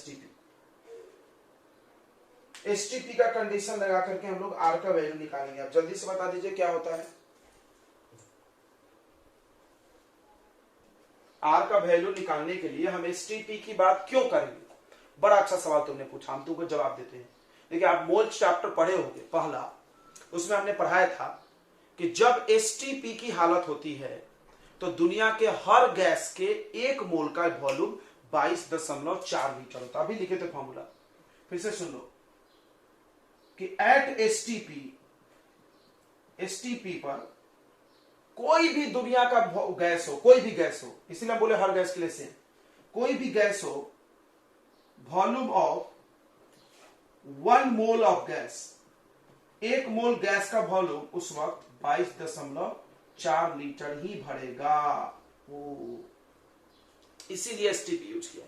STP का कंडीशन लगा करके हम लोग R का वैल्यू निकालेंगे। आप जल्दी से बता दीजिए क्या होता है। R का वैल्यू निकालने के लिए हम STP की बात क्यों करेंगे, बड़ा अच्छा सवाल तुमने पूछा, हम तुमको जवाब देते हैं। देखिए आप मोल चैप्टर पढ़े होंगे पहला, उसमें हमने पढ़ाया था कि जब STP की हालत होती है तो दुनिया के हर गैस के 1 मोल का वॉल्यूम 22.4 लीटर होता है। अभी लिखे थे फॉर्मूला, फिर से सुन लो कि एट STP पर कोई भी दुनिया का गैस हो, कोई भी गैस हो, इसीलिए हम बोले हर गैस के लिए सेम, कोई भी गैस हो, volume of 1 mole of gas, 1 mole gas का वॉल्यूम उस वक्त 22.4 लीटर ही भरेगा। इसीलिए STP यूज किया।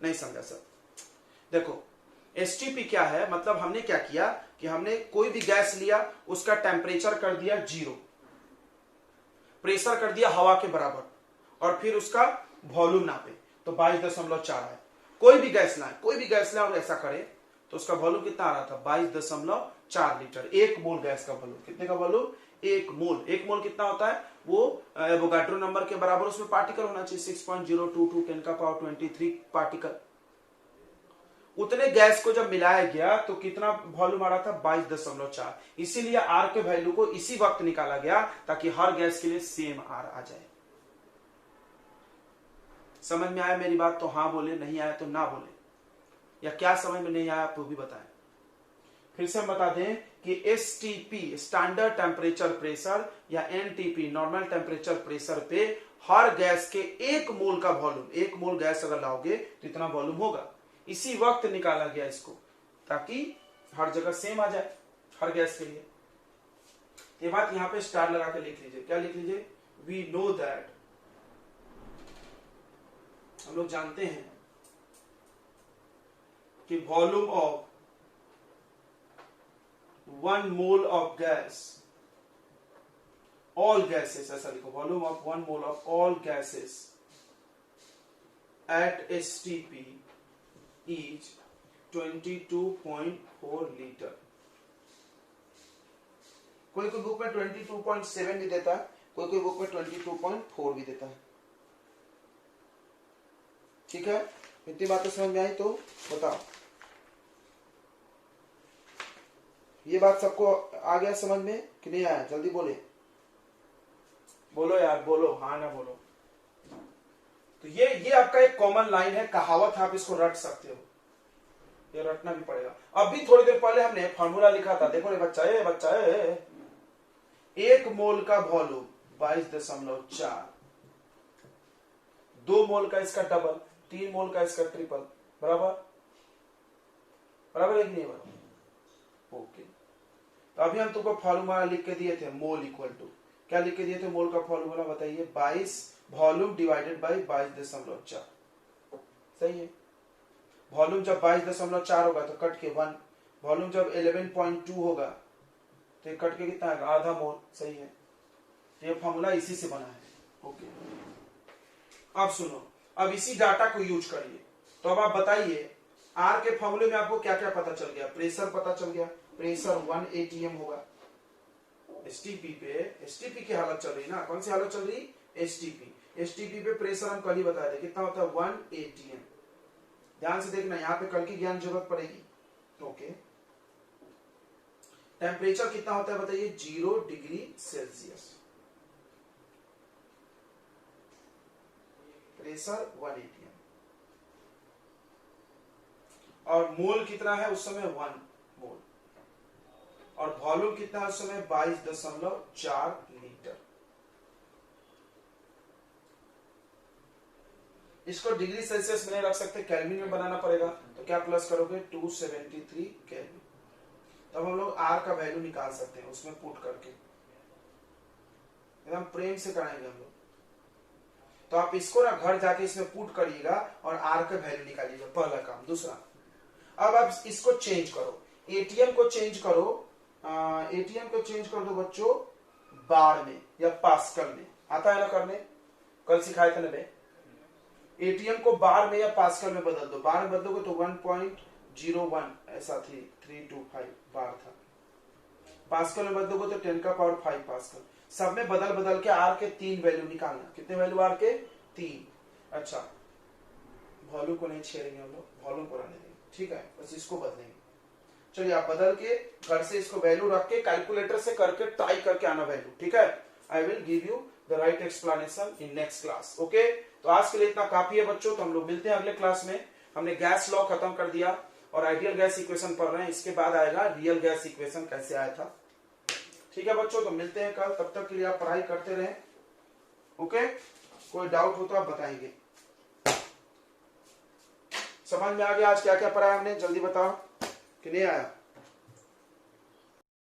नहीं समझा सर, देखो STP क्या है, मतलब हमने क्या किया कि हमने कोई भी गैस लिया, उसका टेम्परेचर कर दिया 0, प्रेशर कर दिया हवा के बराबर, और फिर उसका वॉल्यूम नापे तो 22.4 है। कोई भी गैस लाए और ऐसा करे तो उसका वॉल्यूम कितना आ रहा था, 22.4 लीटर। 1 मोल गैस का वॉल्यूम, कितने का वॉल्यूम, 1 मोल। 1 मोल कितना होता है, वो एवोगाड्रो नंबर के बराबर उसमें पार्टिकल होना चाहिए, 6.022 10 का पावर 23 पार्टिकल। उतने गैस को जब मिलाया गया तो कितना वॉल्यूम आ रहा था, 22.4। इसीलिए R के वैल्यू को इसी वक्त निकाला गया ताकि हर गैस के लिए सेम R आ जाए। समझ में आया मेरी बात तो हाँ बोले, नहीं आया तो ना बोले। या क्या समझ में नहीं आया आप वो भी बताएं। फिर से हम बता दें कि एसटीपी स्टैंडर्ड टेम्परेचर प्रेशर या एनटीपी नॉर्मल टेम्परेचर प्रेशर पे हर गैस के 1 मोल का वॉल्यूम, 1 मोल गैस अगर लाओगे तो इतना वॉल्यूम होगा। इसी वक्त निकाला गया इसको ताकि हर जगह सेम आ जाए हर गैस के लिए। ये बात यहां पे स्टार लगा के लिख लीजिए। क्या लिख लीजिए? वी नो दैट, हम लोग जानते हैं कि volume of 1 mole of gas, all gases, ऐसा लिखो, volume of 1 mole of all gases at STP is 22.4 litre. कोई कोई बुक में 22.7 भी देता है, कोई बुक में 22.4 भी देता है। ठीक है, इतनी बातें समझ में आई तो बताओ। ये बात सबको आ गया समझ में कि नहीं आया? जल्दी बोले, बोलो यार, बोलो, हाँ ना बोलो। तो ये आपका एक कॉमन लाइन है, कहावत है, आप इसको रट सकते हो, ये रटना भी पड़ेगा। अभी थोड़ी देर पहले हमने फॉर्मूला लिखा था, देखो रे बच्चा, 1 मोल का वॉल्यूम 22.4, 2 मोल का इसका डबल, 3 मोल का इसका ट्रिपल, बराबर बराबर एक नहीं बराबर। ओके, तो अभी हम तुमको फॉर्मूला लिख के दिए थे, मोल इक्वल टू, क्या लिख के दिए थे मोल का फॉर्मूला बताइए? 22 वॉल्यूम डिवाइडेड बाई 22.4। सही है। वॉल्यूम जब 22.4 होगा तो कट के 1, वॉल्यूम जब 11.2 होगा तो कट के कितना आएगा? आधा मोल। सही है, ये फॉर्मूला इसी से बना है। ओके, अब सुनो, अब इसी डाटा को यूज करिए। तो अब आप बताइए, आर के फॉर्मूले में आपको क्या क्या पता चल गया? प्रेशर पता चल गया, प्रेशर 1 atm होगा। एसटीपी पे, एसटीपी की हालत चल रही है ना, कौन सी हालत चल रही? एसटीपी। एसटीपी पे प्रेशर हम कल ही बताए थे, कितना होता है? 1 atm। ध्यान से देखना, यहां पे कल की ज्ञान जरूरत पड़ेगी। ओके, टेम्परेचर कितना होता है बताइए? 0 डिग्री सेल्सियस। प्रेशर 1 atm और मोल कितना है उस समय? 1 मोल। और वॉल्यूम कितना है उस समय? 22.4 लीटर। इसको डिग्री सेल्सियस में नहीं रख सकते, केल्विन में बनाना पड़ेगा। तो क्या प्लस करोगे? 273 केल्विन। तब हम लोग आर का वैल्यू निकाल सकते हैं उसमें पुट करके, एकदम प्रेम से कराएंगे हम लोग। तो आप इसको ना घर जाके इसमें पुट करिएगा और आर का वैल्यू निकालिएगा, पहला काम। दूसरा, अब आप इसको चेंज करो, एटीएम को चेंज करो, एटीएम को चेंज कर दो बच्चों बार में या पास्कल में। आता है ना करने? कल सिखाए थे ना बे। एटीएम को बार में या पास्कल में बदल दो। बार में बदलोगे तो 1.01 ऐसा 325 बार था। पास्कल में बदलोगे तो 10 का पावर 5 पास्कल। सब में बदल बदल के आर के 3 वैल्यू निकालना। कितने वैल्यू आर के? 3। अच्छा, वॉल्यूम को नहीं छेड़ेंगे हम लोग, वॉल्यूम को रहने देंगे, ठीक है? बस इसको बदलेंगे। चलिए, आप बदल के घर से इसको वैल्यू रख के कैलकुलेटर से करके ट्राई करके आना वैल्यू, ठीक है? I will give you the right explanation in next class. Okay, तो आज के लिए इतना काफी है बच्चों। तो हम लोग मिलते हैं अगले क्लास में। हमने गैस लॉ खत्म कर दिया और आइडियल गैस इक्वेशन पढ़ रहे हैं। इसके बाद आएगा रियल गैस इक्वेशन कैसे आया था। ठीक है बच्चों, तो मिलते हैं कल। तब तक के लिए आप पढ़ाई करते रहें। ओके, कोई डाउट हो तो आप बताएंगे। समझ में आ गया आज क्या क्या पढ़ा हमने? जल्दी बताओ कि नहीं आया?